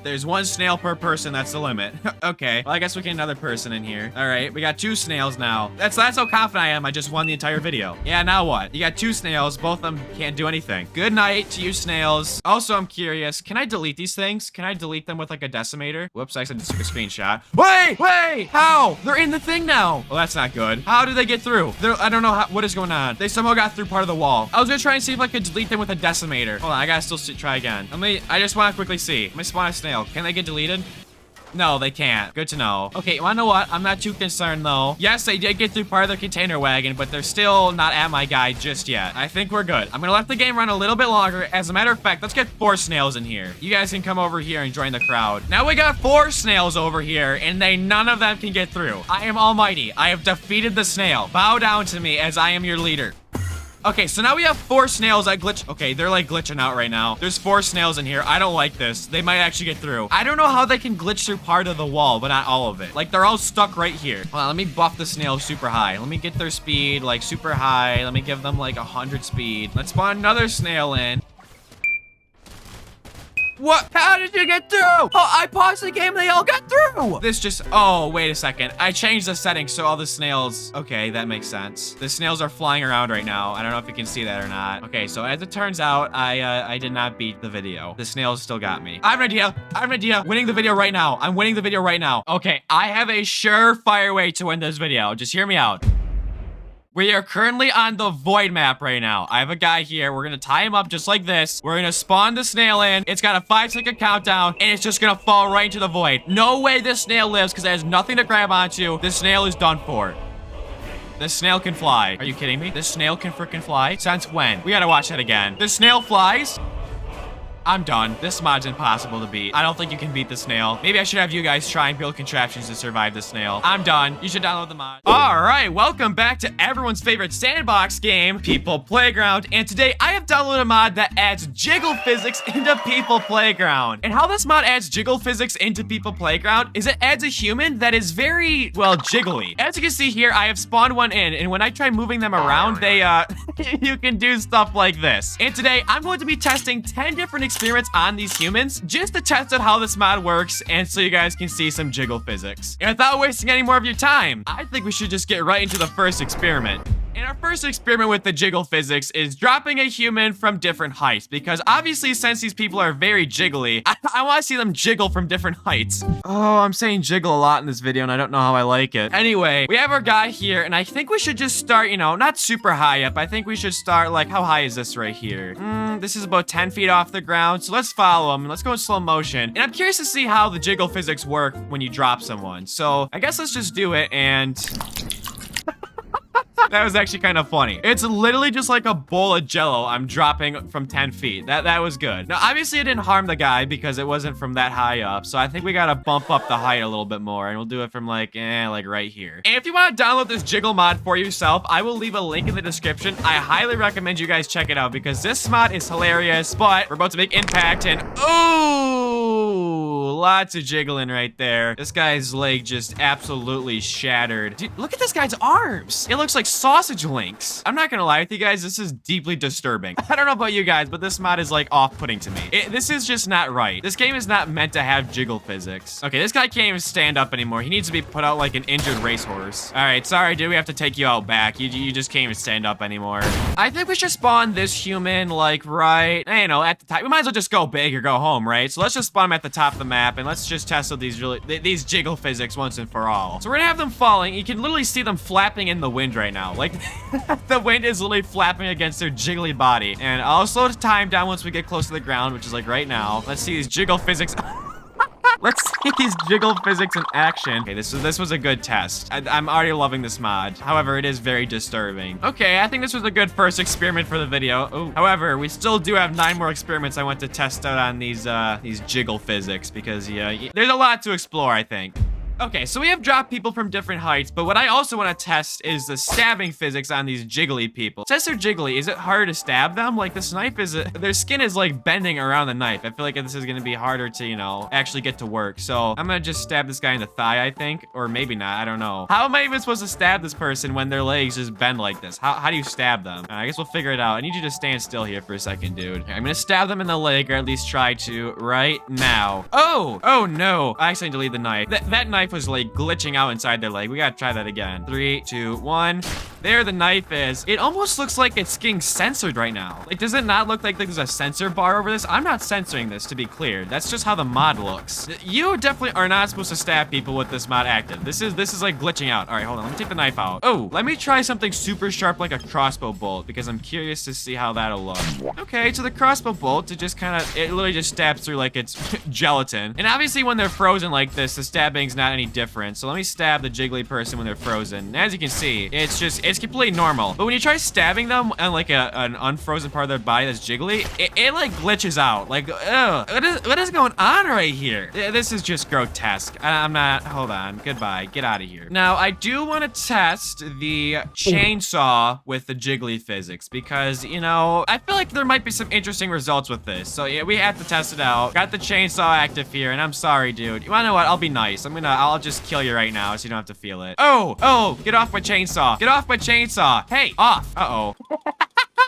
There's 1 snail per person. That's the limit. Okay. Well, I guess we get another person in here. All right. We got 2 snails now. That's how confident I am. I just won the entire video. Yeah. Now what? You got 2 snails. Both of them can't do anything. Good night to you snails. Also, I'm curious. Can I delete these things? Can I delete them with like a decimator? Whoops. I accidentally took a screenshot. Wait. How? They're in the thing now. Well, that's not good. How did they get through? I don't know what is going on. They somehow got through part of the wall. I was gonna try and see if I could delete them with a decimator. Hold on, I gotta still try again. I just want to quickly see. Let me spawn a snail. Can they get deleted? No, they can't. Good to know. Okay, you wanna know what? I'm not too concerned though. Yes, they did get through part of the container wagon, but they're still not at my guy just yet. I think we're good. I'm gonna let the game run a little bit longer. As a matter of fact, let's get 4 snails in here. You guys can come over here and join the crowd. Now we got 4 snails over here, and none of them can get through. I am almighty. I have defeated the snail. Bow down to me as I am your leader. Okay, so now we have 4 snails that glitch. Okay, they're like glitching out right now. There's 4 snails in here. I don't like this. They might actually get through. I don't know how they can glitch through part of the wall, but not all of it. Like, they're all stuck right here. Hold on, let me buff the snails super high. Let me get their speed, like, super high. Let me give them, like, 100 speed. Let's spawn another snail in. What? How did you get through? Oh, I paused the game. They all got through. This just— oh, wait a second. I changed the settings so all the snails— okay, that makes sense. The snails are flying around right now. I don't know if you can see that or not. Okay, so as it turns out, I did not beat the video. The snails still got me. I have an idea. Winning the video right now. I'm winning the video right now. Okay, I have a surefire way to win this video. Just hear me out. We are currently on the void map right now. I have a guy here. We're gonna tie him up just like this. We're gonna spawn the snail in. It's got a 5-second countdown, and it's just gonna fall right into the void. No way this snail lives because it has nothing to grab onto. This snail is done for. This snail can fly. Are you kidding me? This snail can freaking fly? Since when? We gotta watch that again. This snail flies? I'm done. This mod's impossible to beat. I don't think you can beat the snail. Maybe I should have you guys try and build contraptions to survive the snail. I'm done. You should download the mod. All right, welcome back to everyone's favorite sandbox game, People Playground. And today I have downloaded a mod that adds jiggle physics into People Playground. And how this mod adds jiggle physics into People Playground is it adds a human that is very, well, jiggly. As you can see here, I have spawned one in, and when I try moving them around, they, you can do stuff like this. And today I'm going to be testing 10 different experiments on these humans just to test out how this mod works and so you guys can see some jiggle physics. And without wasting any more of your time, I think we should just get right into the first experiment. And our first experiment with the jiggle physics is dropping a human from different heights, because obviously since these people are very jiggly, I want to see them jiggle from different heights. Oh, I'm saying jiggle a lot in this video and I don't know how I like it. Anyway, we have our guy here and I think we should just start, you know, not super high up. I think we should start like, how high is this right here? This is about 10 feet off the ground. So let's follow him. Let's go in slow motion. And I'm curious to see how the jiggle physics work when you drop someone. So I guess let's just do it and... That was actually kind of funny. It's literally just like a bowl of jello I'm dropping from 10 feet. That was good. Now, obviously, it didn't harm the guy because it wasn't from that high up. So I think we gotta bump up the height a little bit more. And we'll do it from like right here. And if you want to download this Jiggle mod for yourself, I will leave a link in the description. I highly recommend you guys check it out because this mod is hilarious. But we're about to make impact and ooh, lots of jiggling right there. This guy's leg just absolutely shattered. Dude, look at this guy's arms. It looks like sausage links. I'm not gonna lie with you guys, this is deeply disturbing. I don't know about you guys, but this mod is like off-putting to me. This is just not right. This game is not meant to have jiggle physics. Okay, this guy can't even stand up anymore. He needs to be put out like an injured racehorse. All right, sorry, dude, we have to take you out back. You just can't even stand up anymore. I think we should spawn this human like right, you know, at the top. We might as well just go big or go home, right? So let's just spawn him at the top of the map and let's just test out these jiggle physics once and for all. So we're gonna have them falling. You can literally see them flapping in the wind right now. Like the wind is literally flapping against their jiggly body. And I'll slow the time down once we get close to the ground, which is like right now. Let's see these jiggle physics. Let's see these jiggle physics in action. Okay, this was a good test. I'm already loving this mod. However, it is very disturbing. Okay, I think this was a good first experiment for the video. Oh, however, we still do have 9 more experiments I want to test out on these jiggle physics because yeah, there's a lot to explore, I think. Okay, so we have dropped people from different heights, but what I also want to test is the stabbing physics on these jiggly people. Since they're jiggly, is it harder to stab them? Like this knife their skin is like bending around the knife. I feel like this is going to be harder to, you know, actually get to work. So I'm going to just stab this guy in the thigh, I think, or maybe not. I don't know. How am I even supposed to stab this person when their legs just bend like this? How do you stab them? I guess we'll figure it out. I need you to stand still here for a second, dude. Okay, I'm going to stab them in the leg, or at least try to right now. Oh no. I accidentally deleted the knife. That knife was like glitching out inside their leg. We gotta try that again. 3, 2, 1. There the knife is. It almost looks like it's getting censored right now. Like, does it not look like there's a censor bar over this? I'm not censoring this, to be clear. That's just how the mod looks. You definitely are not supposed to stab people with this mod active. This is like glitching out. All right, hold on. Let me take the knife out. Oh, let me try something super sharp like a crossbow bolt because I'm curious to see how that'll look. Okay, so the crossbow bolt, it literally just stabs through like it's gelatin. And obviously when they're frozen like this, the stabbing's not any different. So let me stab the jiggly person when they're frozen. And as you can see, it's completely normal. But when you try stabbing them on like an unfrozen part of their body that's jiggly, it like glitches out. Like, ugh, what is going on right here? This is just grotesque. I'm not, hold on, goodbye, get out of here. Now, I do want to test the chainsaw with the jiggly physics because, you know, I feel like there might be some interesting results with this. So yeah, we have to test it out. Got the chainsaw active here, and I'm sorry, dude. You wanna know what? I'll be nice. I'll just kill you right now so you don't have to feel it. Oh, get off my chainsaw. Get off my chainsaw. Hey, off. Uh-oh.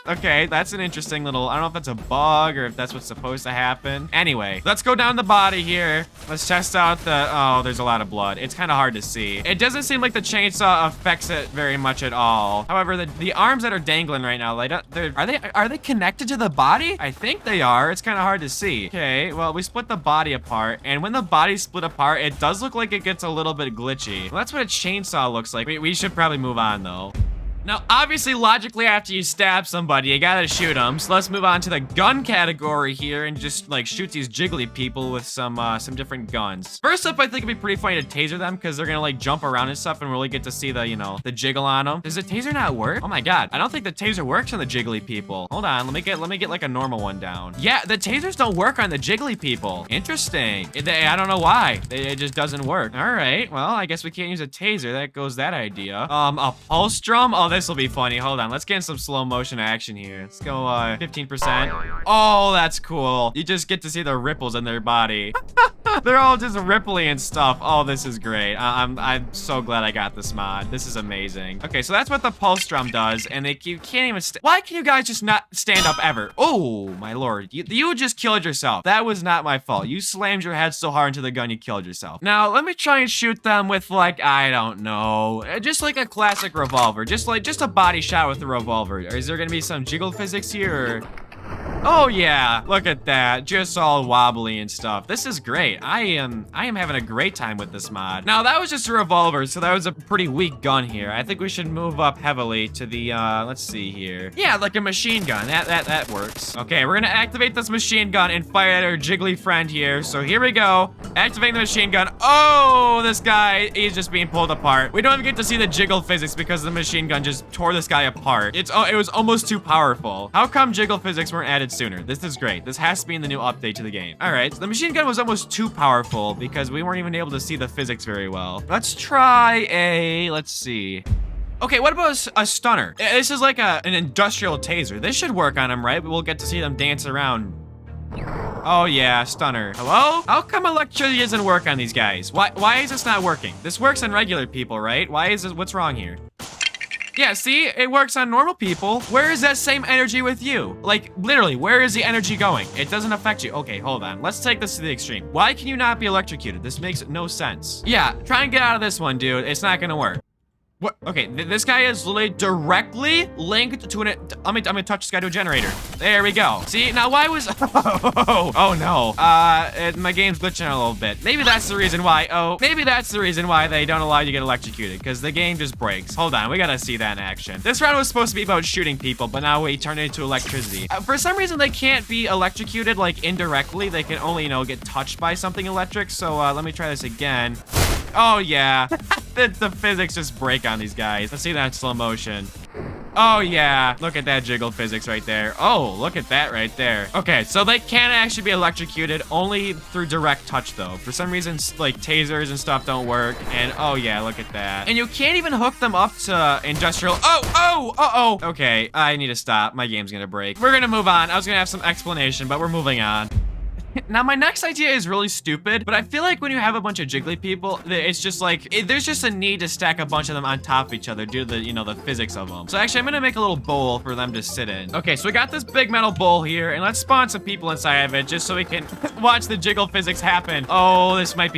Okay, that's an interesting little, I don't know if that's a bug or if that's what's supposed to happen. Anyway, let's go down the body here. Let's test out oh, there's a lot of blood. It's kind of hard to see. It doesn't seem like the chainsaw affects it very much at all. However, the arms that are dangling right now, are they connected to the body? I think they are. It's kind of hard to see. Okay, well, we split the body apart, and when the body's split apart, it does look like it gets a little bit glitchy. Well, that's what a chainsaw looks like. We should probably move on, though. Now, obviously, logically, after you stab somebody, you gotta shoot them. So let's move on to the gun category here and just, like, shoot these jiggly people with some different guns. First up, I think it'd be pretty funny to taser them because they're gonna, like, jump around and stuff and really get to see the, you know, the jiggle on them. Does the taser not work? Oh my god. I don't think the taser works on the jiggly people. Hold on. Let me get like, a normal one down. Yeah, the tasers don't work on the jiggly people. Interesting. I don't know why. It just doesn't work. All right. Well, I guess we can't use a taser. That goes that idea. A pulse drum? Oh, this will be funny. Hold on. Let's get in some slow motion action here. Let's go 15%. Oh, that's cool. You just get to see the ripples in their body. They're all just ripply and stuff. Oh, this is great. I'm so glad I got this mod. This is amazing. Okay, so that's what the pulse drum does, and you can't even why can you guys just not stand up ever? Oh, my lord. You just killed yourself. That was not my fault. You slammed your head so hard into the gun, you killed yourself. Now, let me try and shoot them with, like, I don't know. Just like a classic revolver. Just a body shot with a revolver. Is there gonna be some jiggle physics here, or... Oh yeah, look at that, just all wobbly and stuff. This is great. I am having a great time with this mod. Now that was just a revolver, so that was a pretty weak gun here. I think we should move up heavily to the let's see here. Yeah, like a machine gun. That works. Okay, we're gonna activate this machine gun and fire at our jiggly friend here. So here we go. Activating the machine gun. Oh, this guy, he's just being pulled apart. We don't even get to see the jiggle physics because the machine gun just tore this guy apart. It was almost too powerful. How come jiggle physics weren't added sooner? This is great. This has to be in the new update to the game. All right, so the machine gun was almost too powerful because we weren't even able to see the physics very well. Let's try let's see. Okay, what about a stunner? This is like an industrial taser. This should work on him, right? We'll get to see them dance around. Oh yeah, stunner. Hello? How come electricity doesn't work on these guys? Why is this not working? This works on regular people, right? Why is this, what's wrong here? Yeah, see, it works on normal people. Where is that same energy with you? Like, literally, where is the energy going? It doesn't affect you. Okay, hold on. Let's take this to the extreme. Why can you not be electrocuted? This makes no sense. Yeah, try and get out of this one, dude. It's not gonna work. What? Okay, this guy is literally directly linked to an... I'm gonna touch this guy to a generator. There we go. See, now why was... Oh no. My game's glitching out a little bit. Maybe that's the reason why. Oh, maybe that's the reason why they don't allow you to get electrocuted, because the game just breaks. Hold on, we gotta see that in action. This round was supposed to be about shooting people, but now we turn it into electricity. For some reason, they can't be electrocuted, like, indirectly. They can only, you know, get touched by something electric. So, let me try this again. Oh, yeah. The physics just break on these guys. Let's see that in slow motion. Oh, yeah. Look at that jiggle physics right there. Oh, look at that right there. Okay, so they can actually be electrocuted only through direct touch, though. For some reason, like, tasers and stuff don't work. And, oh, yeah, look at that. And you can't even hook them up to industrial... Oh! Okay, I need to stop. My game's gonna break. We're gonna move on. I was gonna have some explanation, but we're moving on. Now, my next idea is really stupid, but I feel like when you have a bunch of jiggly people, it's just like, there's just a need to stack a bunch of them on top of each other due to the, you know, the physics of them. So actually, I'm gonna make a little bowl for them to sit in. Okay, so we got this big metal bowl here, and let's spawn some people inside of it just so we can watch the jiggle physics happen. Oh, this might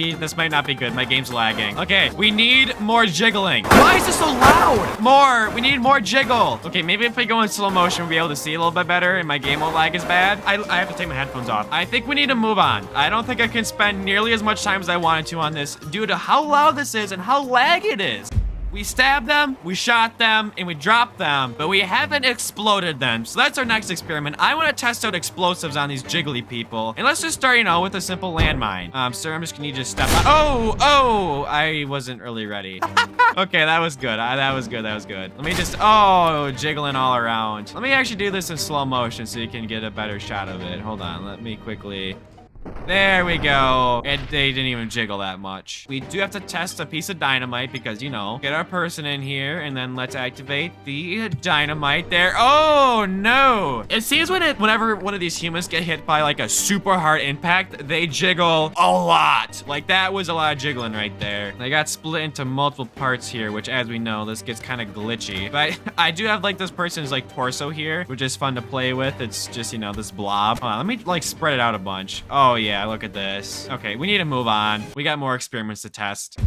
not be good. My game's lagging. Okay, we need more jiggling. Why is this so loud? More, we need more jiggle. Okay, maybe if we go in slow motion, we'll be able to see a little bit better and my game won't lag as bad. I have to take my headphones off. I think we need to move on. I don't think I can spend nearly as much time as I wanted to on this due to how loud this is and how laggy it is. We stabbed them, we shot them, and we dropped them, but we haven't exploded them. So that's our next experiment. I want to test out explosives on these jiggly people. And let's just start, you know, with a simple landmine. Sir, I'm just gonna need you to step out. Oh, I wasn't really ready. Okay, that was good. That was good. Let me just, jiggling all around. Let me actually do this in slow motion so you can get a better shot of it. Hold on, let me quickly... There we go. And they didn't even jiggle that much. We do have to test a piece of dynamite because, you know, get our person in here and then let's activate the dynamite there. Oh, no. It seems whenever one of these humans get hit by like a super hard impact, they jiggle a lot. Like that was a lot of jiggling right there. They got split into multiple parts here, which as we know, this gets kind of glitchy. But I do have like this person's like torso here, which is fun to play with. It's just, you know, this blob. Hold on, let me like spread it out a bunch. Oh, yeah, look at this. Okay, we need to move on. We got more experiments to test.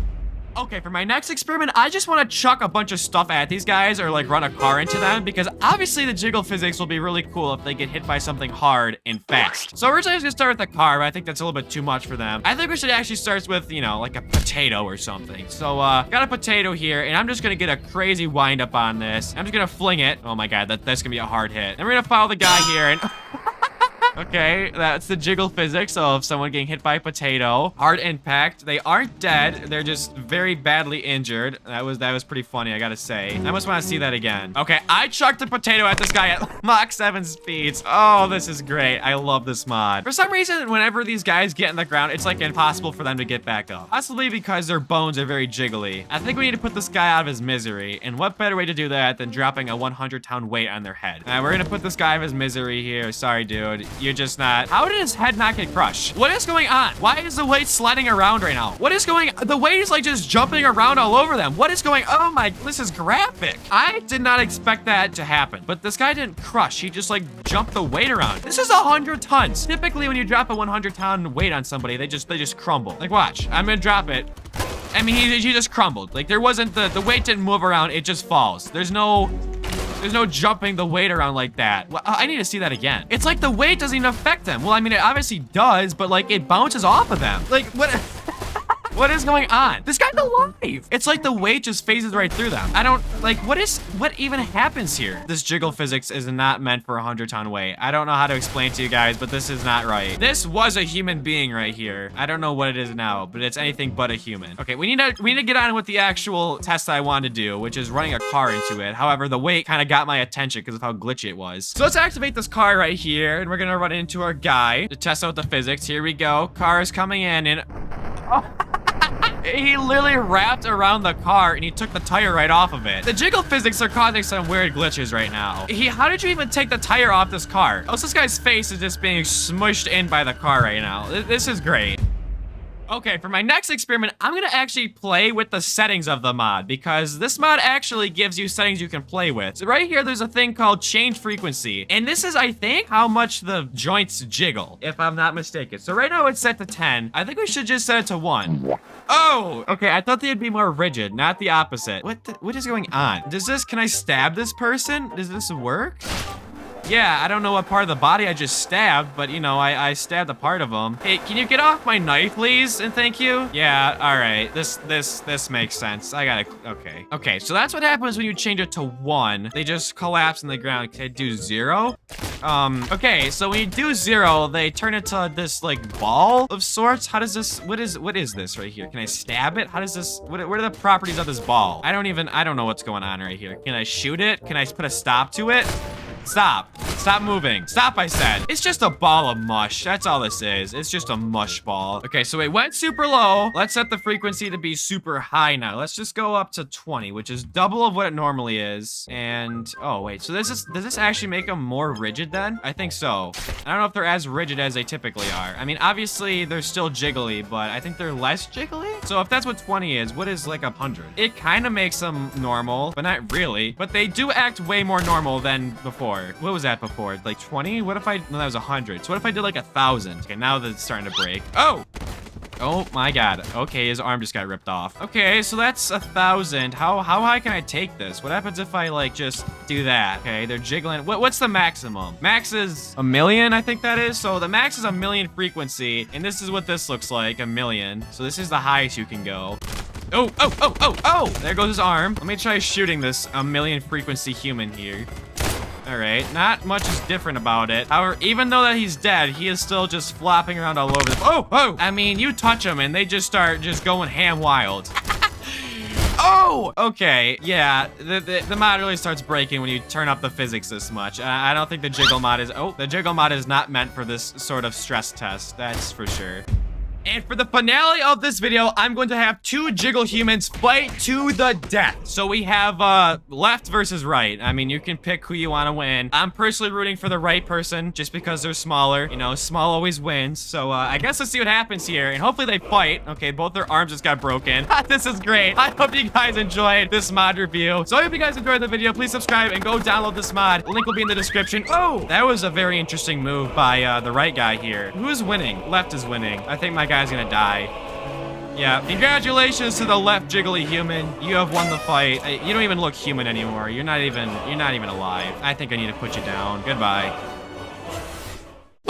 Okay, for my next experiment, I just want to chuck a bunch of stuff at these guys or like run a car into them because obviously the jiggle physics will be really cool if they get hit by something hard and fast. So originally I was gonna start with the car, but I think that's a little bit too much for them. I think we should actually start with, you know, like a potato or something. So, got a potato here and I'm just gonna get a crazy wind up on this. I'm just gonna fling it. Oh my God, that's gonna be a hard hit. And we're gonna follow the guy here and... Okay, that's the jiggle physics of someone getting hit by a potato. Hard impact. They aren't dead. They're just very badly injured. That was pretty funny, I gotta say. I must want to see that again. Okay, I chucked a potato at this guy at Mach 7 speeds. Oh, this is great. I love this mod. For some reason, whenever these guys get in the ground, it's like impossible for them to get back up. Possibly because their bones are very jiggly. I think we need to put this guy out of his misery. And what better way to do that than dropping a 100-pound weight on their head? We're gonna put this guy out of his misery here. Sorry, dude. You're just not. How did his head not get crushed? What is going on? Why is the weight sliding around right now? What is going? The weight is like just jumping around all over them. What is going? Oh my, this is graphic. I did not expect that to happen, but this guy didn't crush. He just like jumped the weight around. This is 100 tons. Typically when you drop a 100-ton weight on somebody, they just crumble. Like watch, I'm gonna drop it. I mean, he just crumbled. Like there wasn't the weight didn't move around. It just falls. There's no There's no jumping the weight around like that. Well, I need to see that again. It's like the weight doesn't even affect them. Well, I mean, it obviously does, but like it bounces off of them. Like what? What is going on? This guy's alive. It's like the weight just phases right through them. I don't, like, what even happens here? This jiggle physics is not meant for a 100-ton weight. I don't know how to explain to you guys, but this is not right. This was a human being right here. I don't know what it is now, but it's anything but a human. Okay, we need to get on with the actual test that I wanted to do, which is running a car into it. However, the weight kind of got my attention because of how glitchy it was. So let's activate this car right here, and we're gonna run into our guy to test out the physics. Here we go. Car is coming in, and oh. He literally wrapped around the car and he took the tire right off of it. The jiggle physics are causing some weird glitches right now. How did you even take the tire off this car? Oh, this guy's face is just being smushed in by the car right now. This is great. Okay, for my next experiment, I'm gonna actually play with the settings of the mod because this mod actually gives you settings you can play with. So right here, there's a thing called change frequency. And this is, I think, how much the joints jiggle, if I'm not mistaken. So right now it's set to 10. I think we should just set it to 1. Oh, okay, I thought they'd be more rigid, not the opposite. What is going on? Can I stab this person? Does this work? Yeah, I don't know what part of the body I just stabbed, but you know, I stabbed a part of them. Hey, can you get off my knife, please? And thank you. Yeah, all right. This makes sense. Okay. Okay, so that's what happens when you change it to 1. They just collapse in the ground. Can I do 0? Okay, so when you do 0, they turn into this like ball of sorts. How does this, what is this right here? Can I stab it? How does this, what are the properties of this ball? I don't know what's going on right here. Can I shoot it? Can I put a stop to it? Stop. Stop moving. Stop, I said. It's just a ball of mush. That's all this is. It's just a mush ball. Okay, so it went super low. Let's set the frequency to be super high now. Let's just go up to 20, which is double of what it normally is. And, oh, wait. So does this actually make them more rigid then? I think so. I don't know if they're as rigid as they typically are. I mean, obviously, they're still jiggly, but I think they're less jiggly. So if that's what 20 is, what is like 100? It kind of makes them normal, but not really. But they do act way more normal than before. What was that before? Like 20? What if no, that was 100. So what if I did like 1,000? Okay, now that's starting to break. Oh! Oh my god. Okay, his arm just got ripped off. Okay, so that's 1,000. How high can I take this? What happens if I like just do that? Okay, they're jiggling. What's the maximum? Max is 1,000,000, I think that is. So the max is 1,000,000 frequency, and this is what this looks like, 1,000,000. So this is the highest you can go. Oh, oh, oh, oh, oh! There goes his arm. Let me try shooting this 1,000,000 frequency human here. All right, not much is different about it. However, even though that he's dead, he is still just flopping around all over the— Oh, oh! I mean, you touch him and they just start going ham wild. Oh! Okay, yeah, the mod really starts breaking when you turn up the physics this much. I don't think the jiggle mod is— Oh, the jiggle mod is not meant for this sort of stress test, that's for sure. And for the finale of this video, I'm going to have 2 jiggle humans fight to the death. So we have left versus right. I mean, you can pick who you want to win. I'm personally rooting for the right person just because they're smaller. You know, small always wins. So I guess let's see what happens here. And hopefully they fight. Okay, both their arms just got broken. This is great. I hope you guys enjoyed this mod review. So I hope you guys enjoyed the video. Please subscribe and go download this mod. The link will be in the description. Oh, that was a very interesting move by the right guy here. Who's winning? Left is winning. I think my guy's gonna die. Yeah, congratulations to the left jiggly human. You have won the fight. You don't even look human anymore. You're not even alive. I think I need to put you down. Goodbye.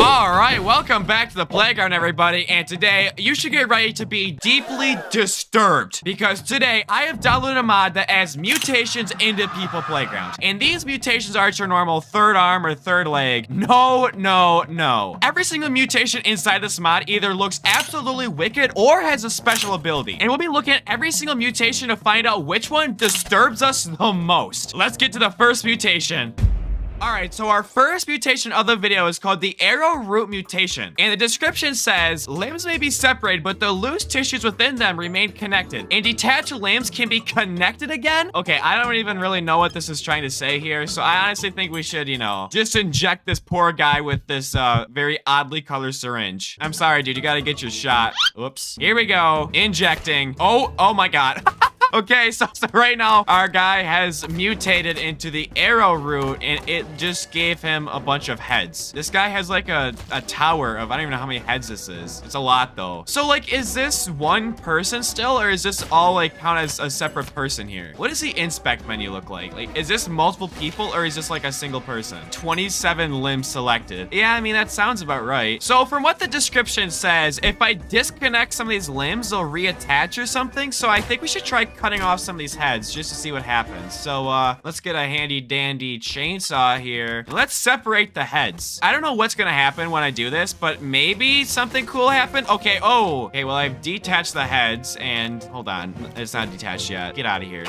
All right, welcome back to the playground, everybody. And today, you should get ready to be deeply disturbed because today I have downloaded a mod that adds mutations into People Playground. And these mutations aren't your normal third arm or third leg. No, no, no. Every single mutation inside this mod either looks absolutely wicked or has a special ability. And we'll be looking at every single mutation to find out which one disturbs us the most. Let's get to the first mutation. Alright, so our first mutation of the video is called the arrowroot mutation. And the description says, limbs may be separated, but the loose tissues within them remain connected. And detached limbs can be connected again? Okay, I don't even really know what this is trying to say here. So I honestly think we should, you know, just inject this poor guy with this very oddly colored syringe. I'm sorry, dude, you gotta get your shot. Oops. Here we go. Injecting. Oh my god. Okay, so right now our guy has mutated into the arrow root, and it just gave him a bunch of heads. This guy has like a tower of, I don't even know how many heads this is. It's a lot though. So like, is this one person still, or is this all like count as a separate person here? What does the inspect menu look like? Like, is this multiple people, or is this like a single person? 27 limbs selected. Yeah, I mean, that sounds about right. So from what the description says, if I disconnect some of these limbs, they'll reattach or something. So I think we should try cutting off some of these heads just to see what happens. So let's get a handy dandy chainsaw here. Let's separate the heads. I don't know what's gonna happen when I do this, but maybe something cool happened. Okay, oh, okay, well, I've detached the heads, and hold on, it's not detached yet. Get out of here.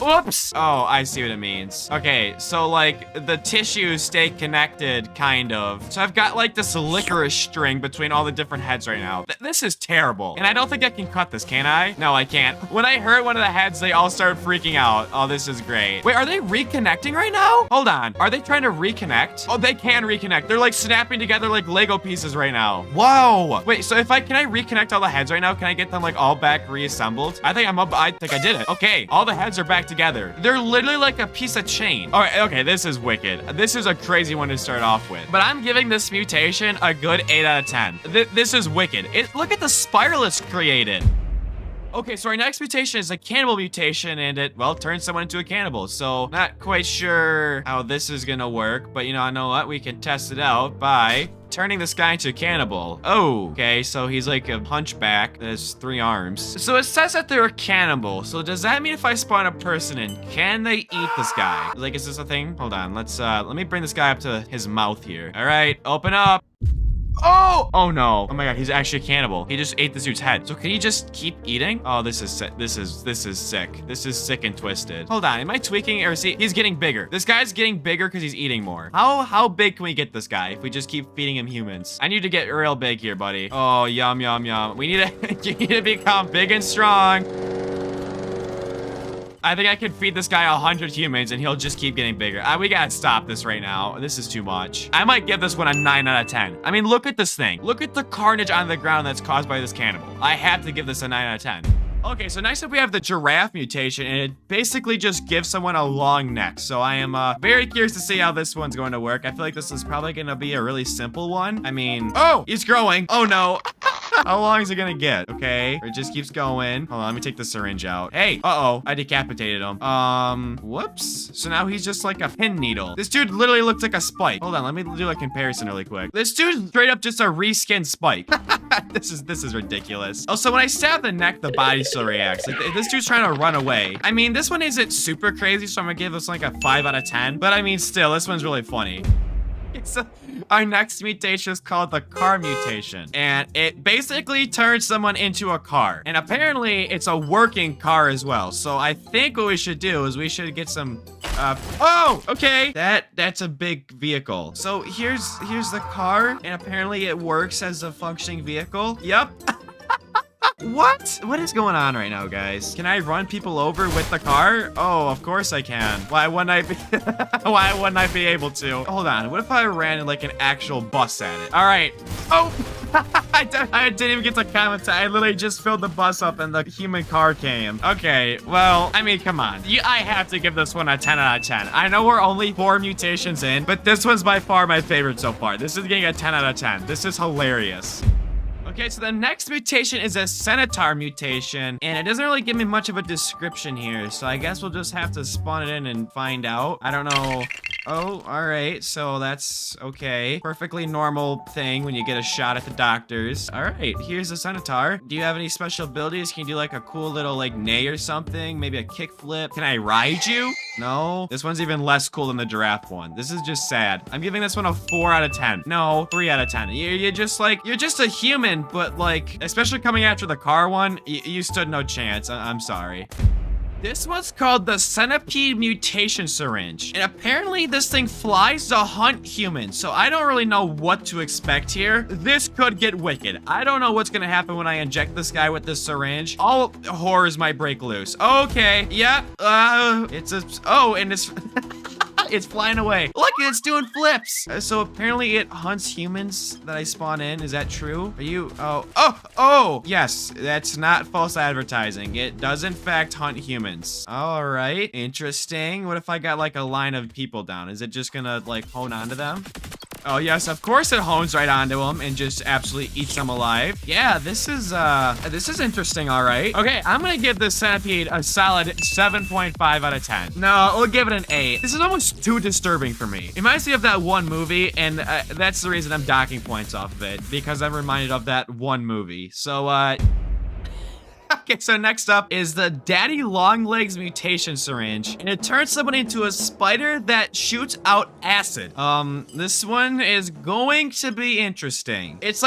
Whoops. Oh, I see what it means. Okay, so like the tissues stay connected, kind of. So I've got like this licorice string between all the different heads right now. This is terrible. And I don't think I can cut this, can I? No, I can't. When I hurt one of the heads, they all started freaking out. Oh, this is great. Wait, are they reconnecting right now? Hold on. Are they trying to reconnect? Oh, they can reconnect. They're like snapping together like Lego pieces right now. Whoa. Wait, so can I reconnect all the heads right now? Can I get them like all back reassembled? I think I did it. Okay, all the heads are back together. They're literally like a piece of chain. All right, okay, this is wicked. This is a crazy one to start off with. But I'm giving this mutation a good 8 out of 10. This is wicked. Look at the spiral it's created. Okay, so our next mutation is a cannibal mutation, and it, well, turns someone into a cannibal. So, not quite sure how this is gonna work, but you know, I know what? We can test it out by turning this guy into a cannibal. Oh, okay, so he's like a hunchback that has 3 arms. So it says that they're a cannibal. So does that mean if I spawn a person in, can they eat this guy? Like, is this a thing? Hold on, let me bring this guy up to his mouth here. All right, open up. Oh! Oh no. Oh my god, he's actually a cannibal. He just ate this dude's head. So can he just keep eating? Oh, this is sick. This is sick. This is sick and twisted. Hold on, am I tweaking or is he's getting bigger? This guy's getting bigger because he's eating more. How big can we get this guy if we just keep feeding him humans? I need to get real big here, buddy. Oh, yum, yum, yum. We need to, you need to become big and strong. I think I could feed this guy 100 humans and he'll just keep getting bigger. We gotta stop this right now. This is too much. I might give this one a 9 out of 10. I mean, look at this thing. Look at the carnage on the ground that's caused by this cannibal. I have to give this a 9 out of 10. Okay, so next up we have the giraffe mutation, and it basically just gives someone a long neck. So I am very curious to see how this one's going to work. I feel like this is probably going to be a really simple one. I mean, oh, he's growing. Oh no. How long is it gonna get? Okay, it just keeps going. Hold on, let me take the syringe out. Hey, uh-oh, I decapitated him. Whoops. So now he's just like a pin needle. This dude literally looks like a Spike. Hold on, let me do a comparison really quick. This dude's straight up just a reskinned Spike. This is ridiculous. Oh, so when I stab the neck, the body still reacts. Like, this dude's trying to run away. I mean, this one isn't super crazy, so I'm gonna give this like a 5 out of 10. But I mean, still, this one's really funny. Our next mutation is called the car mutation, and it basically turns someone into a car, and apparently it's a working car as well. So I think what we should do is we should get some oh, okay, that's a big vehicle. So here's the car, and apparently it works as a functioning vehicle. Yep. What is going on right now, guys? Can I run people over with the car? Oh, of course I can. Why wouldn't I be why wouldn't I be able to? Hold on, what if I ran like an actual bus at it? All right. Oh, I didn't even get to comment. I literally just filled the bus up and the human car came. Okay, well, I mean, come on. I have to give this one a 10 out of 10. I know we're only 4 mutations in, but this one's by far my favorite so far. This is getting a 10 out of 10. This is hilarious. Okay, so the next mutation is a Centaur mutation, and it doesn't really give me much of a description here, so I guess we'll just have to spawn it in and find out. I don't know. Oh, all right, so that's okay. Perfectly normal thing when you get a shot at the doctors. All right, here's the Centaur. Do you have any special abilities? Can you do like a cool little like neigh or something? Maybe a kickflip? Can I ride you? No, this one's even less cool than the giraffe one. This is just sad. I'm giving this one a 4 out of 10. No, 3 out of 10. You're just a human, but like, especially coming after the car one, you stood no chance. I'm sorry. This one's called the centipede mutation syringe, and apparently this thing flies to hunt humans, so I don't really know what to expect here. This could get wicked. I don't know what's gonna happen when I inject this guy with this syringe. All horrors might break loose. Okay, yeah, and it's It's flying away. Look, it's doing flips. So apparently it hunts humans that I spawn in. Is that true? Are you? Oh. Yes, that's not false advertising. It does in fact hunt humans. All right, interesting. What if I got like a line of people down? Is it just gonna like hone onto them? Oh yes, of course it hones right onto them and just absolutely eats them alive. Yeah, this is interesting, all right. Okay, I'm gonna give this centipede a solid 7.5 out of 10. No, we'll give it an 8. This is almost too disturbing for me. It reminds me of that one movie, and that's the reason I'm docking points off of it, because I'm reminded of that one movie. So, okay, so next up is the Daddy Longlegs mutation syringe, and it turns someone into a spider that shoots out acid. This one is going to be interesting. It's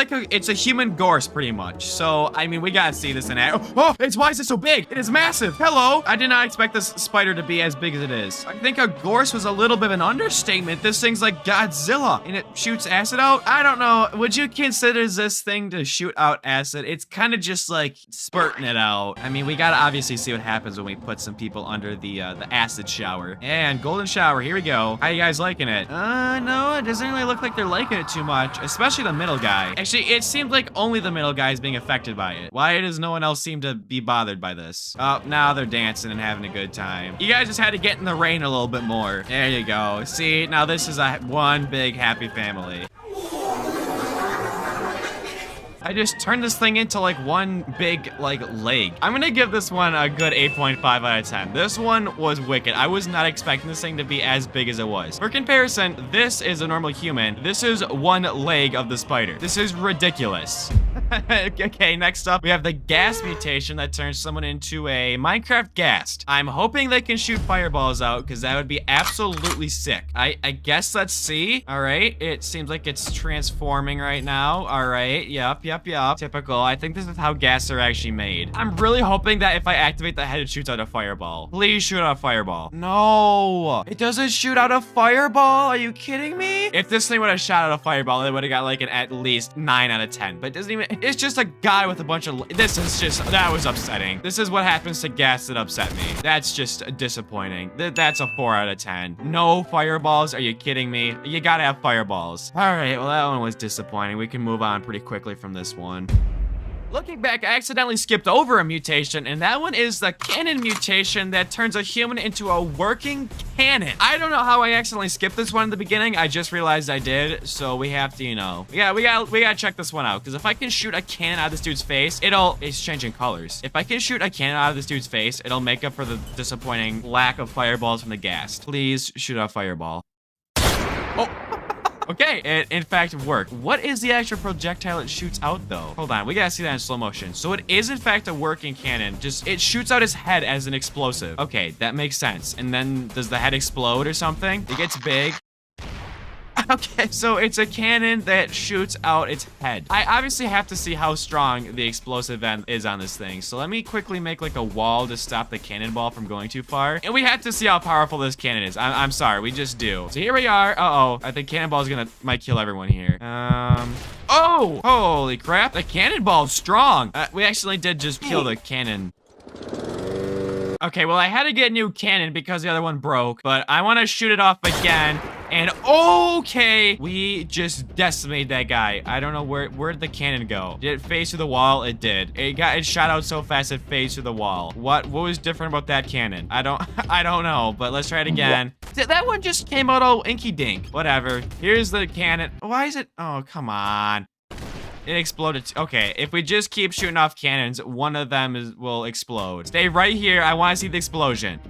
a human gorse pretty much. So, I mean, we gotta see this in action. Oh, why is it so big? It is massive. Hello. I did not expect this spider to be as big as it is. I think a gorse was a little bit of an understatement. This thing's like Godzilla, and it shoots acid out. I don't know. Would you consider this thing to shoot out acid? It's kind of just like spurting it out. I mean, we gotta obviously see what happens when we put some people under the acid shower. And golden shower, here we go. How you guys liking it? No, it doesn't really look like they're liking it too much, especially the middle guy. Actually, it seemed like only the middle guy is being affected by it. Why does no one else seem to be bothered by this? Oh, now they're dancing and having a good time. You guys just had to get in the rain a little bit more. There you go. See, now this is one big happy family. I just turned this thing into like one big like leg. I'm gonna give this one a good 8.5 out of 10. This one was wicked. I was not expecting this thing to be as big as it was. For comparison, this is a normal human. This is one leg of the spider. This is ridiculous. Okay, next up, we have the ghast mutation that turns someone into a Minecraft ghast. I'm hoping they can shoot fireballs out because that would be absolutely sick. I guess let's see. All right, it seems like it's transforming right now. All right, yep. Typical. I think this is how ghasts are actually made. I'm really hoping that if I activate the head, it shoots out a fireball. Please shoot out a fireball. No, it doesn't shoot out a fireball. Are you kidding me? If this thing would have shot out a fireball, it would have got like an at least 9 out of 10. But it doesn't even. It's just a guy with a bunch of. That was upsetting. This is what happens to ghasts that upset me. That's just disappointing. That's a 4 out of 10. No fireballs. Are you kidding me? You gotta have fireballs. All right. Well, that one was disappointing. We can move on pretty quickly from this one. Looking back, I accidentally skipped over a mutation, and that one is the cannon mutation that turns a human into a working cannon. I don't know how I accidentally skipped this one in the beginning. I just realized I did, so we have to, you know, we gotta check this one out, because if I can shoot a cannon out of this dude's face, it's changing colors. If I can shoot a cannon out of this dude's face, it'll make up for the disappointing lack of fireballs from the ghast. Please shoot a fireball. Oh. Okay, it in fact worked. What is the actual projectile it shoots out though? Hold on, we gotta see that in slow motion. So it is in fact a working cannon. Just, it shoots out his head as an explosive. Okay, that makes sense. And then does the head explode or something? It gets big. Okay, so it's a cannon that shoots out its head. I obviously have to see how strong the explosive end is on this thing. So let me quickly make like a wall to stop the cannonball from going too far. And we have to see how powerful this cannon is. I'm sorry, we just do. So here we are. Uh-oh, I think cannonball is might kill everyone here. Oh, holy crap. The cannonball is strong. We actually did just kill the cannon. Okay, well, I had to get a new cannon because the other one broke, but I want to shoot it off again. And okay, we just decimated that guy. I don't know where did the cannon go? Did it phase through the wall? It did. It shot out so fast it phased through the wall. What was different about that cannon? I don't know, but let's try it again. That one just came out all inky dink. Whatever. Here's the cannon. Why is it? Oh, come on. It exploded. Okay, if we just keep shooting off cannons, one of them will explode. Stay right here. I want to see the explosion.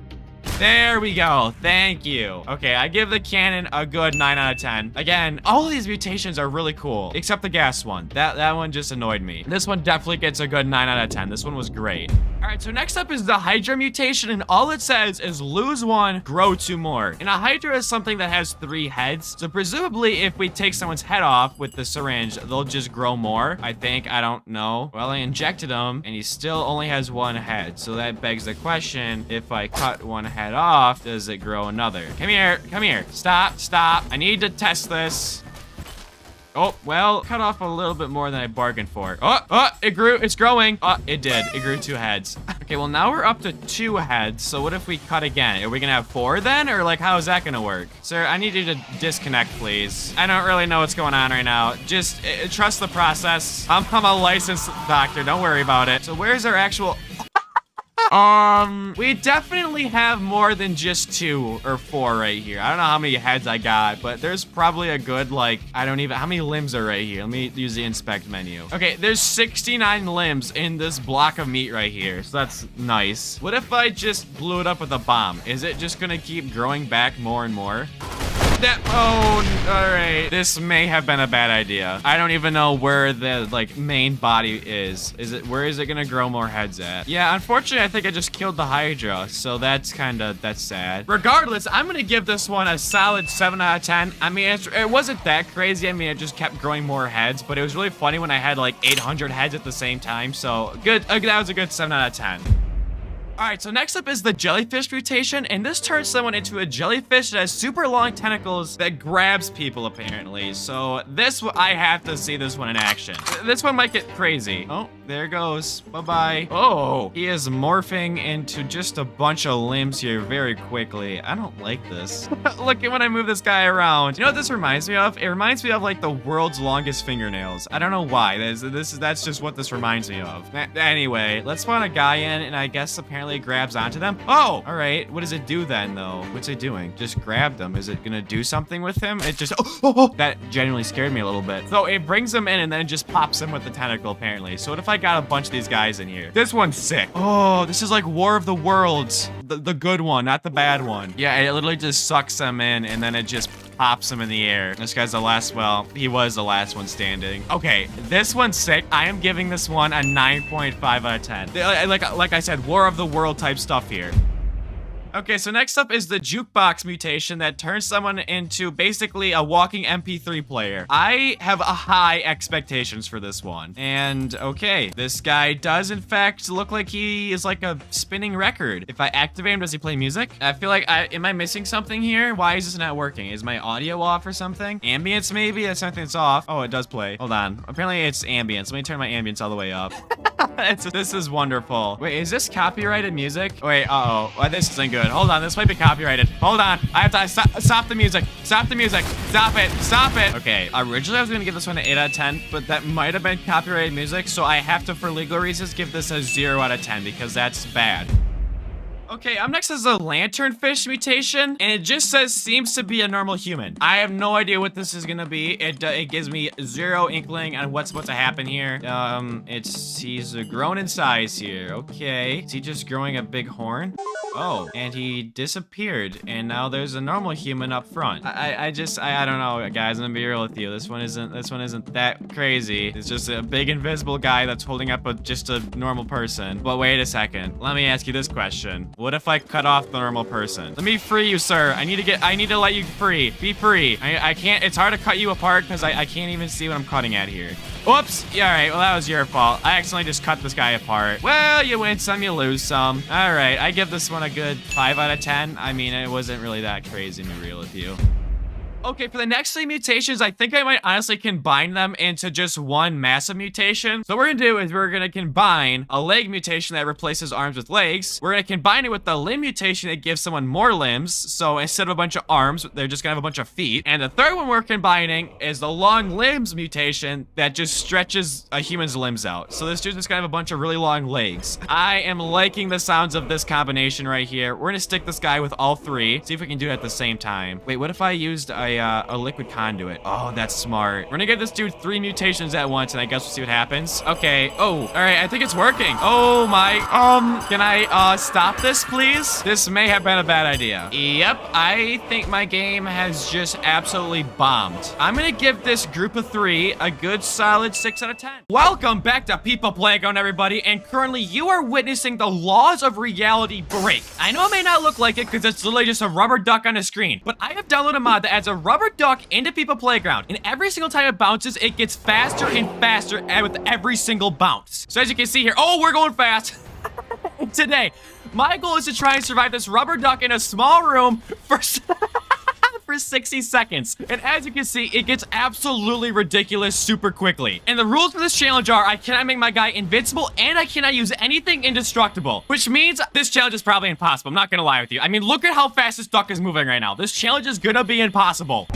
There we go. Thank you. Okay, I give the cannon a good 9 out of 10. Again, all of these mutations are really cool, except the gas one. That one just annoyed me. This one definitely gets a good 9 out of 10. This one was great. All right, so next up is the Hydra mutation, and all it says is lose 1, grow 2 more. And a Hydra is something that has 3 heads. So presumably, if we take someone's head off with the syringe, they'll just grow more. I think. I don't know. Well, I injected him, and he still only has 1 head. So that begs the question, if I cut 1 head off, does it grow another? Come here. Come here. Stop. I need to test this. Oh, well, cut off a little bit more than I bargained for. Oh, it grew. It's growing. Oh, it did. It grew 2 heads. Okay, well, now we're up to 2 heads. So what if we cut again? Are we gonna have 4 then? Or like, how is that gonna work? Sir, I need you to disconnect, please. I don't really know what's going on right now. Just trust the process. I'm a licensed doctor. Don't worry about it. So where's our actual... We definitely have more than just 2 or 4 right here. I don't know how many heads I got, but there's probably a good, like, I don't even, how many limbs are right here? Let me use the inspect menu. Okay, there's 69 limbs in this block of meat right here, so that's nice. What if I just blew it up with a bomb? Is it just gonna keep growing back more and more? Oh, all right. This may have been a bad idea. I don't even know where the like main body is. Where is it gonna grow more heads at? Yeah, unfortunately, I think I just killed the Hydra, so that's sad. Regardless, I'm gonna give this one a solid 7 out of 10. I mean, it wasn't that crazy. I mean, it just kept growing more heads, but it was really funny when I had like 800 heads at the same time. So good. That was a good 7 out of 10. Alright, so next up is the Jellyfish mutation, and this turns someone into a jellyfish that has super long tentacles that grabs people, apparently. So I have to see this one in action. This one might get crazy. Oh, there it goes. Bye-bye. Oh, he is morphing into just a bunch of limbs here very quickly. I don't like this. Look at when I move this guy around. You know what this reminds me of? It reminds me of like the world's longest fingernails. I don't know why. That's just what this reminds me of. Anyway, let's spawn a guy in, and I guess apparently it grabs onto them. Oh, all right. What does it do then, though? What's it doing? Just grabbed them. Is it gonna do something with him? It just, that genuinely scared me a little bit. So it brings them in and then it just pops them with the tentacle, apparently. So what if I got a bunch of these guys in here? This one's sick. Oh, this is like War of the Worlds. The good one, not the bad one. Yeah, it literally just sucks them in and then it just pops them in the air. This guy's the last, well, he was the last one standing. Okay, this one's sick. I am giving this one a 9.5 out of 10. Like I said, War of the World type stuff here. Okay, so next up is the Jukebox mutation that turns someone into basically a walking MP3 player. I have high expectations for this one. And okay, this guy does in fact look like he is like a spinning record. If I activate him, does he play music? I feel like, am I missing something here? Why is this not working? Is my audio off or something? Ambience maybe? That's something that's off. Oh, it does play. Hold on. Apparently it's ambience. Let me turn my ambience all the way up. This is wonderful. Wait, is this copyrighted music? Wait, uh-oh. Well, this isn't good. Hold on, this might be copyrighted. Hold on. I have to stop the music. Stop the music. Stop it. Stop it. Okay, originally I was gonna give this one an 8 out of 10, but that might have been copyrighted music, so I have to, for legal reasons, give this a 0 out of 10 because that's bad. Okay, up next is a lanternfish mutation, and it just says seems to be a normal human. I have no idea what this is gonna be. It gives me 0 inkling on what's about to happen here. He's grown in size here. Okay, is he just growing a big horn? Oh, and he disappeared, and now there's a normal human up front. I don't know, guys. I'm gonna be real with you. This one isn't that crazy. It's just a big invisible guy that's holding up just a normal person. But wait a second. Let me ask you this question. What if I cut off the normal person? Let me free you, sir. I need to let you free. Be free. I can't. It's hard to cut you apart because I can't even see what I'm cutting at here. Whoops. Yeah, all right. Well, that was your fault. I accidentally just cut this guy apart. Well, you win some, you lose some. All right. I give this one a good 5 out of 10. I mean, it wasn't really that crazy to be real with you. Okay, for the next 3 mutations, I think I might honestly combine them into just one massive mutation. So what we're gonna do is we're gonna combine a leg mutation that replaces arms with legs. We're gonna combine it with the limb mutation that gives someone more limbs. So instead of a bunch of arms, they're just gonna have a bunch of feet. And the third one we're combining is the long limbs mutation that just stretches a human's limbs out. So this dude's just gonna have a bunch of really long legs. I am liking the sounds of this combination right here. We're gonna stick this guy with all 3. See if we can do it at the same time. Wait, what if I used a liquid conduit? Oh, that's smart. We're gonna give this dude 3 mutations at once, and I guess we'll see what happens. Okay. Oh, all right. I think it's working. Oh my. Can I stop this, please? This may have been a bad idea. Yep. I think my game has just absolutely bombed. I'm gonna give this group of 3 a good solid 6 out of 10. Welcome back to People Playground, everybody, and currently you are witnessing the laws of reality break. I know it may not look like it because it's literally just a rubber duck on a screen, but I have downloaded a mod that adds a rubber duck into People Playground, and every single time it bounces, it gets faster and faster with every single bounce. So as you can see here, oh, we're going fast. Today, my goal is to try and survive this rubber duck in a small room for for 60 seconds. And as you can see, it gets absolutely ridiculous super quickly. And the rules for this challenge are I cannot make my guy invincible and I cannot use anything indestructible, which means this challenge is probably impossible. I'm not gonna lie with you. I mean, look at how fast this duck is moving right now. This challenge is gonna be impossible.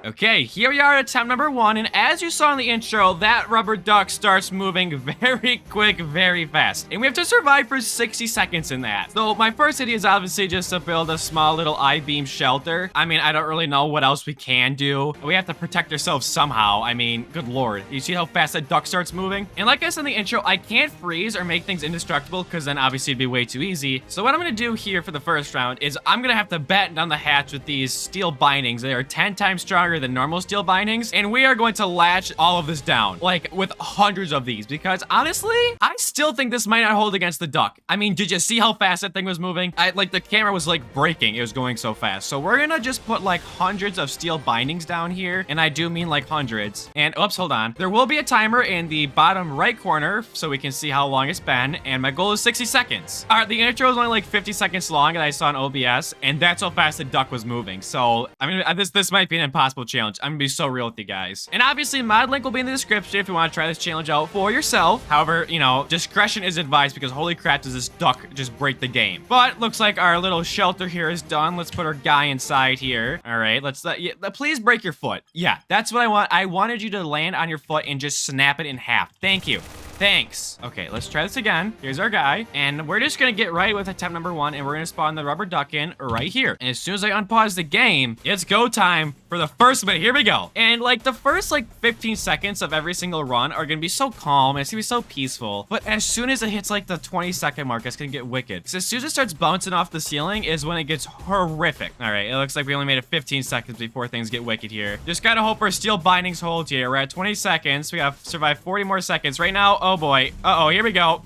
Okay, here we are at attempt number 1, and as you saw in the intro, that rubber duck starts moving very quick, very fast. And we have to survive for 60 seconds in that. So my first idea is obviously just to build a small little I-beam shelter. I mean, I don't really know what else we can do. We have to protect ourselves somehow. I mean, good lord. You see how fast that duck starts moving? And like I said in the intro, I can't freeze or make things indestructible because then obviously it'd be way too easy. So what I'm gonna do here for the first round is I'm gonna have to batten down the hatch with these steel bindings. They are 10 times stronger than normal steel bindings, and we are going to latch all of this down, like with hundreds of these, because honestly, I still think this might not hold against the duck. I mean, did you see how fast that thing was moving? Like the camera was like breaking. It was going so fast. So we're gonna just put like hundreds of steel bindings down here, and I do mean like hundreds. And oops, hold on. There will be a timer in the bottom right corner so we can see how long it's been, and my goal is 60 seconds. All right, the intro is only like 50 seconds long that I saw on OBS, and that's how fast the duck was moving. So I mean, this might be an impossible challenge. I'm gonna be so real with you guys. And obviously, mod link will be in the description if you want to try this challenge out for yourself. However, you know, discretion is advised because holy crap, does this duck just break the game. But looks like our little shelter here is done. Let's put our guy inside here. All right, let's please break your foot. Yeah, that's what I want. I wanted you to land on your foot and just snap it in half. Thank you. Thanks. Okay, let's try this again. Here's our guy. And we're just gonna get right with attempt number 1, and we're gonna spawn the rubber duck in right here. And as soon as I unpause the game, it's go time for the first minute. Here we go. And like the first like 15 seconds of every single run are gonna be so calm and it's gonna be so peaceful. But as soon as it hits like the 20-second mark, it's gonna get wicked. So as soon as it starts bouncing off the ceiling is when it gets horrific. All right, it looks like we only made it 15 seconds before things get wicked here. Just gotta hope our steel bindings hold here. We're at 20 seconds. We gotta survive 40 more seconds. Right now, oh boy. Uh-oh, here we go.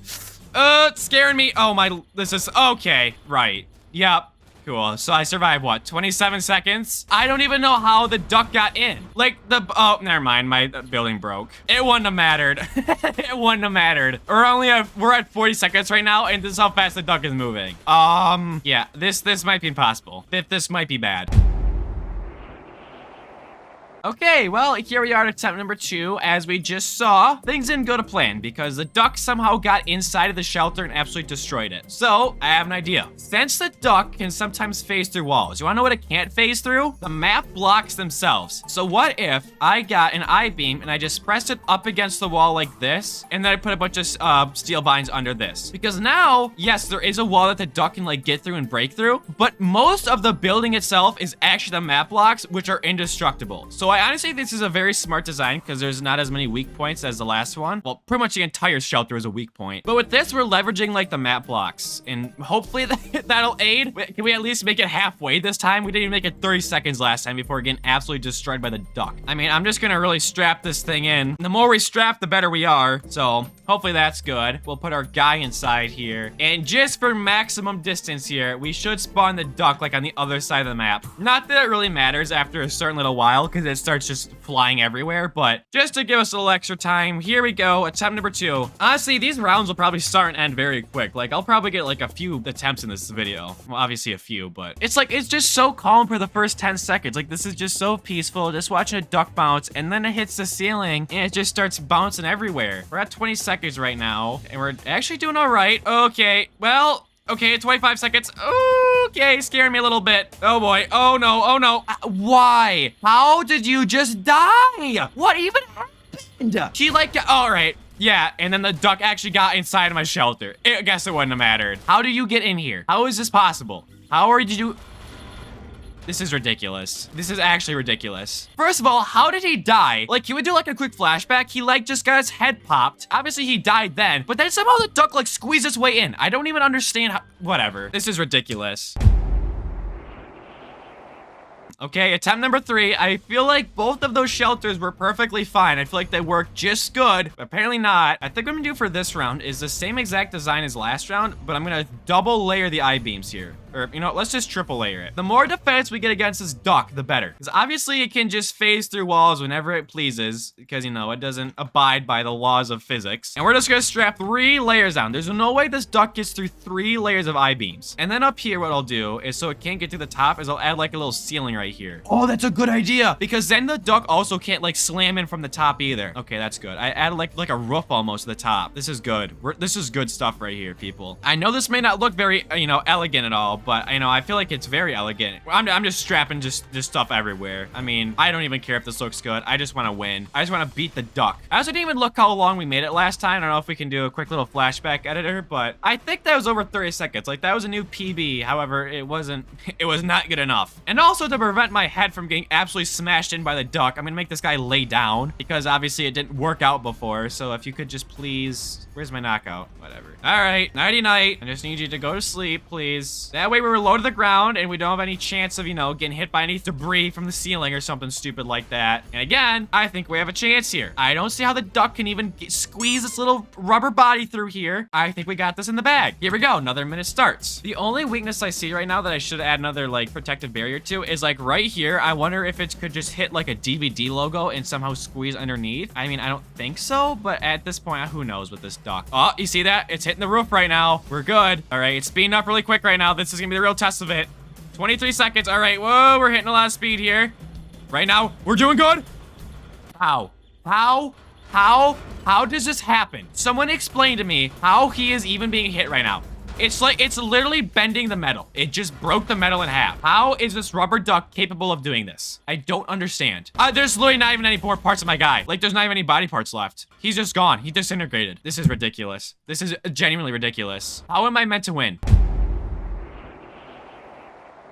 It's scaring me. Oh my, this is, okay, right. Yep. Cool. So I survived, what, 27 seconds? I don't even know how the duck got in. Like, oh, never mind. My building broke. It wouldn't have mattered. It wouldn't have mattered. We're at 40 seconds right now, and this is how fast the duck is moving. Yeah, this might be impossible. This might be bad. Okay, well, here we are at attempt number 2. As we just saw, things didn't go to plan because the duck somehow got inside of the shelter and absolutely destroyed it. So, I have an idea. Since the duck can sometimes phase through walls, you wanna know what it can't phase through? The map blocks themselves. So what if I got an I-beam and I just pressed it up against the wall like this, and then I put a bunch of steel binds under this? Because now, yes, there is a wall that the duck can like get through and break through, but most of the building itself is actually the map blocks, which are indestructible. So I honestly think this is a very smart design because there's not as many weak points as the last one. Well, pretty much the entire shelter is a weak point. But with this, we're leveraging like the map blocks, and hopefully that'll aid. Can we at least make it halfway this time? We didn't even make it 30 seconds last time before getting absolutely destroyed by the duck. I mean, I'm just gonna really strap this thing in. The more we strap, the better we are. So hopefully that's good. We'll put our guy inside here. And just for maximum distance here, we should spawn the duck like on the other side of the map. Not that it really matters after a certain little while because it starts just flying everywhere, but just to give us a little extra time, here we go, attempt number 2. Honestly, these rounds will probably start and end very quick. Like, I'll probably get like a few attempts in this video. Well, obviously a few, but it's like, it's just so calm for the first 10 seconds. Like, this is just so peaceful, just watching a duck bounce, and then it hits the ceiling, and it just starts bouncing everywhere. We're at 20 seconds right now, and we're actually doing all right. Okay, well, okay, 25 seconds. Okay, scaring me a little bit. Oh boy. Oh no. Oh no. Why? How did you just die? What even happened? She like, all right. Yeah, and then the duck actually got inside of my shelter. I guess it wouldn't have mattered. How do you get in here? How is this possible? How are you? This is ridiculous. This is actually ridiculous. First of all, how did he die? Like, he would do like a quick flashback. He like just got his head popped. Obviously he died then, but then somehow the duck like squeezed his way in. I don't even understand how, whatever. This is ridiculous. Okay, attempt number 3. I feel like both of those shelters were perfectly fine. I feel like they worked just good, but apparently not. I think what I'm gonna do for this round is the same exact design as last round, but I'm gonna double layer the I-beams here. Or, you know, let's just triple layer it. The more defense we get against this duck, the better. Because obviously it can just phase through walls whenever it pleases, because, you know, it doesn't abide by the laws of physics. And we're just gonna strap 3 layers down. There's no way this duck gets through 3 layers of I-beams. And then up here, what I'll do is, so it can't get to the top, is I'll add like a little ceiling right here. Oh, that's a good idea, because then the duck also can't like slam in from the top either. Okay, that's good. I added like a roof almost to the top. This is good. This is good stuff right here, people. I know this may not look very, you know, elegant at all, but, you know, I feel like it's very elegant. I'm just strapping just stuff everywhere. I mean, I don't even care if this looks good. I just want to win. I just want to beat the duck. I also didn't even look how long we made it last time. I don't know if we can do a quick little flashback editor, but I think that was over 30 seconds. Like, that was a new PB. However, it was not good enough. And also, to prevent my head from getting absolutely smashed in by the duck, I'm gonna make this guy lay down, because obviously it didn't work out before. So if you could just please, where's my knockout? Whatever. All right, nighty night. I just need you to go to sleep, please. That way we're low to the ground and we don't have any chance of, you know, getting hit by any debris from the ceiling or something stupid like that. And again, I think we have a chance here. I don't see how the duck can even squeeze this little rubber body through here. I think we got this in the bag. Here we go. Another minute starts. The only weakness I see right now that I should add another like protective barrier to is like right here. I wonder if it could just hit like a DVD logo and somehow squeeze underneath. I mean, I don't think so, but at this point, who knows with this duck. Oh, you see that? It's hitting the roof right now. We're good. All right, it's speeding up really quick right now. This is gonna be the real test of it. 23 seconds. All right, whoa, we're hitting a lot of speed here. Right now, we're doing good. How does this happen? Someone explain to me how he is even being hit right now. It's like, it's literally bending the metal. It just broke the metal in half. How is this rubber duck capable of doing this? I don't understand. There's literally not even any more parts of my guy. Like, there's not even any body parts left. He's just gone. He disintegrated. This is ridiculous. This is genuinely ridiculous. How am I meant to win?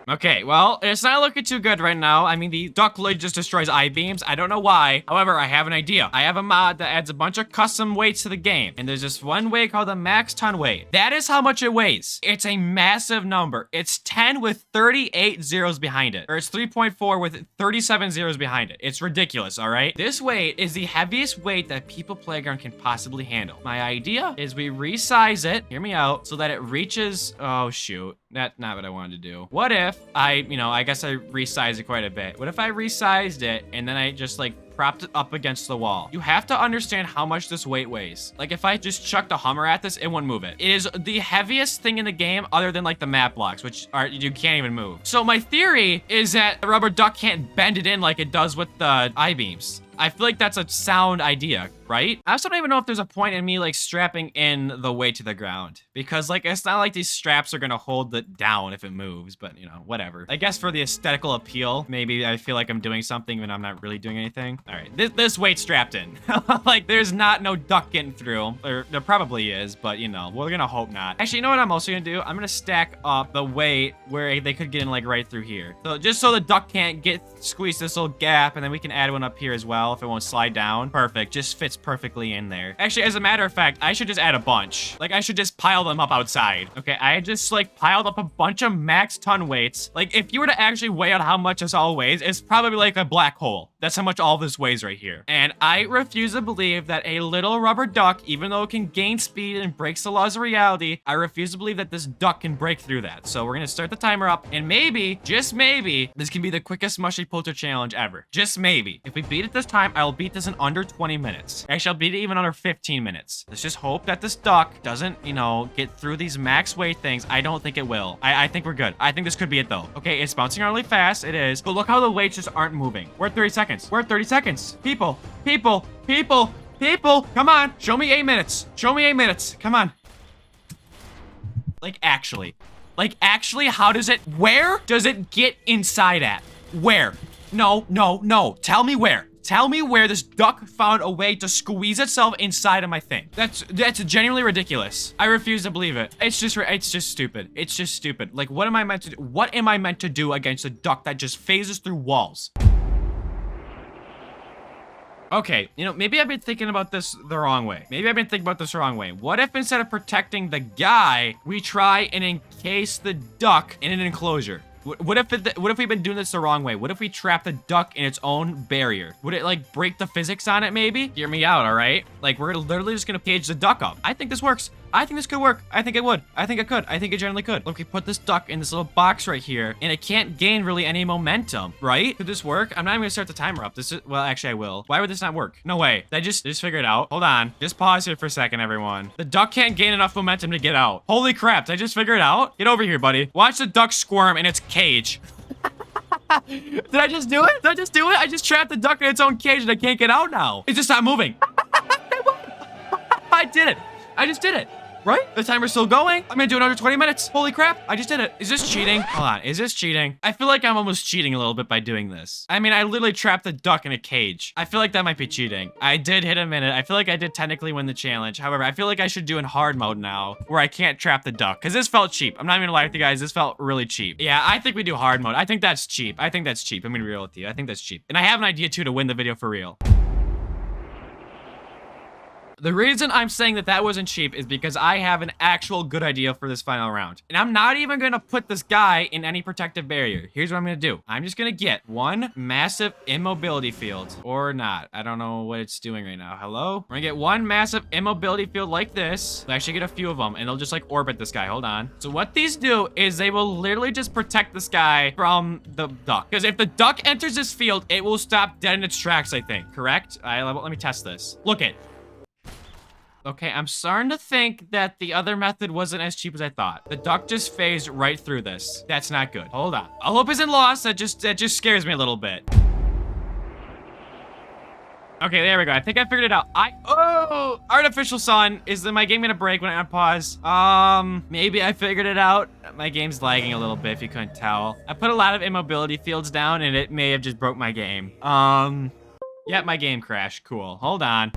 Okay, well, it's not looking too good right now. I mean, the duck literally just destroys I-beams. I don't know why. However, I have an idea. I have a mod that adds a bunch of custom weights to the game. And there's this one weight called the max ton weight. That is how much it weighs. It's a massive number. It's 10 with 38 zeros behind it. Or it's 3.4 with 37 zeros behind it. It's ridiculous, all right? This weight is the heaviest weight that People Playground can possibly handle. My idea is we resize it, hear me out, so that it reaches, oh shoot. That's not what I wanted to do. What if I guess I resized it quite a bit. What if I resized it and then I just like propped it up against the wall? You have to understand how much this weight weighs. Like if I just chucked a Hummer at this, it wouldn't move it. It is the heaviest thing in the game other than like the map blocks, which are, you can't even move. So my theory is that the rubber duck can't bend it in like it does with the I-beams. I feel like that's a sound idea, right? I also don't even know if there's a point in me like strapping in the weight to the ground, because like it's not like these straps are gonna hold it down if it moves, but you know, whatever. I guess for the aesthetical appeal, maybe I feel like I'm doing something when I'm not really doing anything. All right, this weight's strapped in. Like there's no duck getting through, or there probably is, but you know, we're gonna hope not. Actually, you know what I'm also gonna do? I'm gonna stack up the weight where they could get in like right through here. So just so the duck can't get squeezed this little gap, and then we can add one up here as well if it won't slide down. Perfect, just fits perfectly in there. Actually, as a matter of fact, I should just add a bunch. Like I should just pile them up outside. Okay, I just like piled up a bunch of max ton weights. Like if you were to actually weigh out how much this all weighs, it's probably like a black hole. That's how much all this weighs right here. And I refuse to believe that a little rubber duck, even though it can gain speed and breaks the laws of reality, I refuse to believe that this duck can break through that. So we're gonna start the timer up, and maybe, just maybe, this can be the quickest MushyPolter challenge ever. Just maybe. If we beat it this time, I'll beat this in under 20 minutes. Actually, I'll beat it even under 15 minutes. Let's just hope that this duck doesn't, you know, get through these max weight things. I don't think it will. I think we're good. I think this could be it though. Okay, it's bouncing really fast. It is. But look how the weights just aren't moving. We're at 30 seconds. We're at 30 seconds. People. Come on. Show me 8 minutes. Show me 8 minutes. Come on. Like actually, how does it, where does it get inside at? Where? No. Tell me where. Tell me where this duck found a way to squeeze itself inside of my thing. That's genuinely ridiculous. I refuse to believe it. It's just stupid. It's just stupid. Like, what am I meant to do? What am I meant to do against a duck that just phases through walls? Okay, you know, maybe I've been thinking about this the wrong way. What if instead of protecting the guy, we try and encase the duck in an enclosure? What if we've been doing this the wrong way? What if we trap the duck in its own barrier? Would it like break the physics on it maybe? Hear me out, all right? Like we're literally just gonna cage the duck up. I think this works. I think this could work. I think it would. I think it could. I think it generally could. Look, we put this duck in this little box right here, and it can't gain really any momentum, right? Could this work? I'm not even gonna start the timer up. This is, well, actually I will. Why would this not work? No way. Did I just figure it out? Hold on. Just pause here for a second, everyone. The duck can't gain enough momentum to get out. Holy crap. Did I just figure it out? Get over here, buddy. Watch the duck squirm in its cage. Did I just do it? Did I just do it? I just trapped the duck in its own cage and I can't get out now. It just stopped moving. I did it. I just did it. Right? The timer's still going. I'm gonna do it under 20 minutes. Holy crap. I just did it. Is this cheating? Hold on. Is this cheating? I feel like I'm almost cheating a little bit by doing this. I mean, I literally trapped the duck in a cage. I feel like that might be cheating. I did hit a minute. I feel like I did technically win the challenge. However, I feel like I should do in hard mode now where I can't trap the duck because this felt cheap. I'm not even gonna lie with you guys. This felt really cheap. Yeah, I think we do hard mode. I think that's cheap. I think that's cheap. I'm gonna be real with you. I think that's cheap. And I have an idea too to win the video for real. The reason I'm saying that wasn't cheap is because I have an actual good idea for this final round. And I'm not even gonna put this guy in any protective barrier. Here's what I'm gonna do. I'm just gonna get one massive immobility field. Or not. I don't know what it's doing right now. Hello? We're gonna get one massive immobility field like this. We'll actually get a few of them and they'll just like orbit this guy. Hold on. So what these do is they will literally just protect this guy from the duck. Because if the duck enters this field, it will stop dead in its tracks, I think. Correct? Let me test this. Look it. Okay, I'm starting to think that the other method wasn't as cheap as I thought. The duck just phased right through this. That's not good. Hold on. I hope isn't lost. That just scares me a little bit. Okay, there we go. I think I figured it out. Oh, artificial sun. My game gonna break when I unpause? Maybe I figured it out. My game's lagging a little bit if you couldn't tell. I put a lot of immobility fields down and it may have just broke my game. Yeah, my game crashed. Cool. Hold on.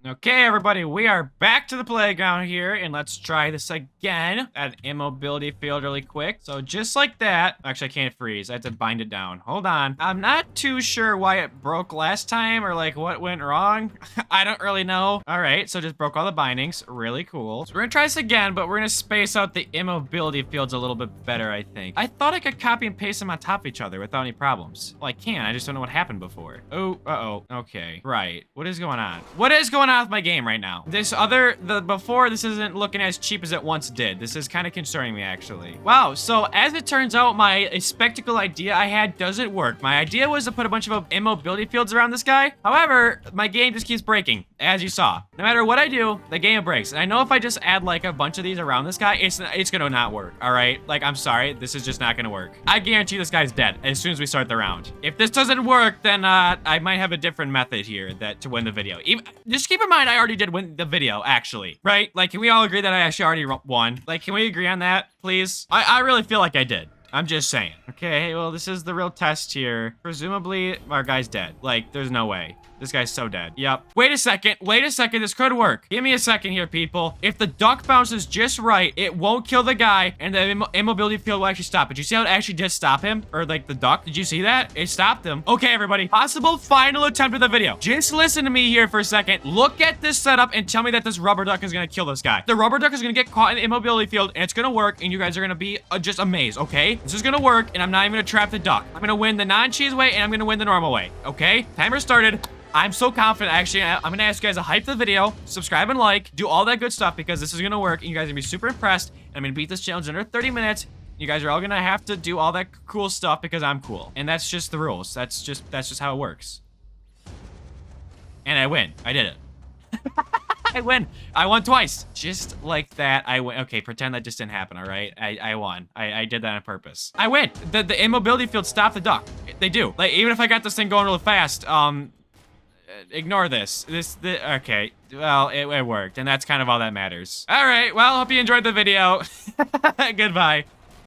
Okay, everybody, we are back to the playground here, and let's try this again. Add immobility field really quick. So just like that. Actually, I can't freeze. I have to bind it down. Hold on. I'm not too sure why it broke last time or like what went wrong. I don't really know. All right, so just broke all the bindings. Really cool. So we're gonna try this again, but we're gonna space out the immobility fields a little bit better, I think. I thought I could copy and paste them on top of each other without any problems. Well, I can. I just don't know what happened before. Oh, uh-oh. Okay. Right. What is going on? What is going on with my game right now? Before, this isn't looking as cheap as it once did. This is kind of concerning me, actually. Wow, so as it turns out, my spectacle idea I had doesn't work. My idea was to put a bunch of immobility fields around this guy. However, my game just keeps breaking, as you saw. No matter what I do, the game breaks. And I know if I just add like a bunch of these around this guy, it's gonna not work, all right? Like, I'm sorry, this is just not gonna work. I guarantee this guy's dead as soon as we start the round. If this doesn't work, then I might have a different method here to win the video. Just keep in mind, I already did win the video, actually, right? Like, can we all agree that I actually already won? Like, can we agree on that, please? I really feel like I did. I'm just saying. Okay, well, this is the real test here. Presumably, our guy's dead. Like, there's no way. This guy's so dead. Yep. Wait a second. Wait a second. This could work. Give me a second here, people. If the duck bounces just right, it won't kill the guy, and the immobility field will actually stop. Did you see how it actually did stop him? Or, like, the duck? Did you see that? It stopped him. Okay, everybody. Possible final attempt of the video. Just listen to me here for a second. Look at this setup and tell me that this rubber duck is gonna kill this guy. The rubber duck is gonna get caught in the immobility field, and it's gonna work, and you guys are gonna be just amazed, okay? This is gonna work, and I'm not even gonna trap the duck. I'm gonna win the non-cheese way, and I'm gonna win the normal way, okay? Timer started. I'm so confident. Actually, I'm gonna ask you guys to hype the video, subscribe and like, do all that good stuff because this is gonna work and you guys are gonna be super impressed. I'm gonna beat this challenge in under 30 minutes. You guys are all gonna have to do all that cool stuff because I'm cool. And that's just the rules. That's just how it works. And I win. I did it. I win. I won twice. Just like that, I win. Okay, pretend that just didn't happen, all right? I won. I did that on purpose. I win. The immobility field stopped the duck. They do. Like, even if I got this thing going really fast, ignore this. Okay. Well, it worked, and that's kind of all that matters. All right, well, hope you enjoyed the video. Goodbye.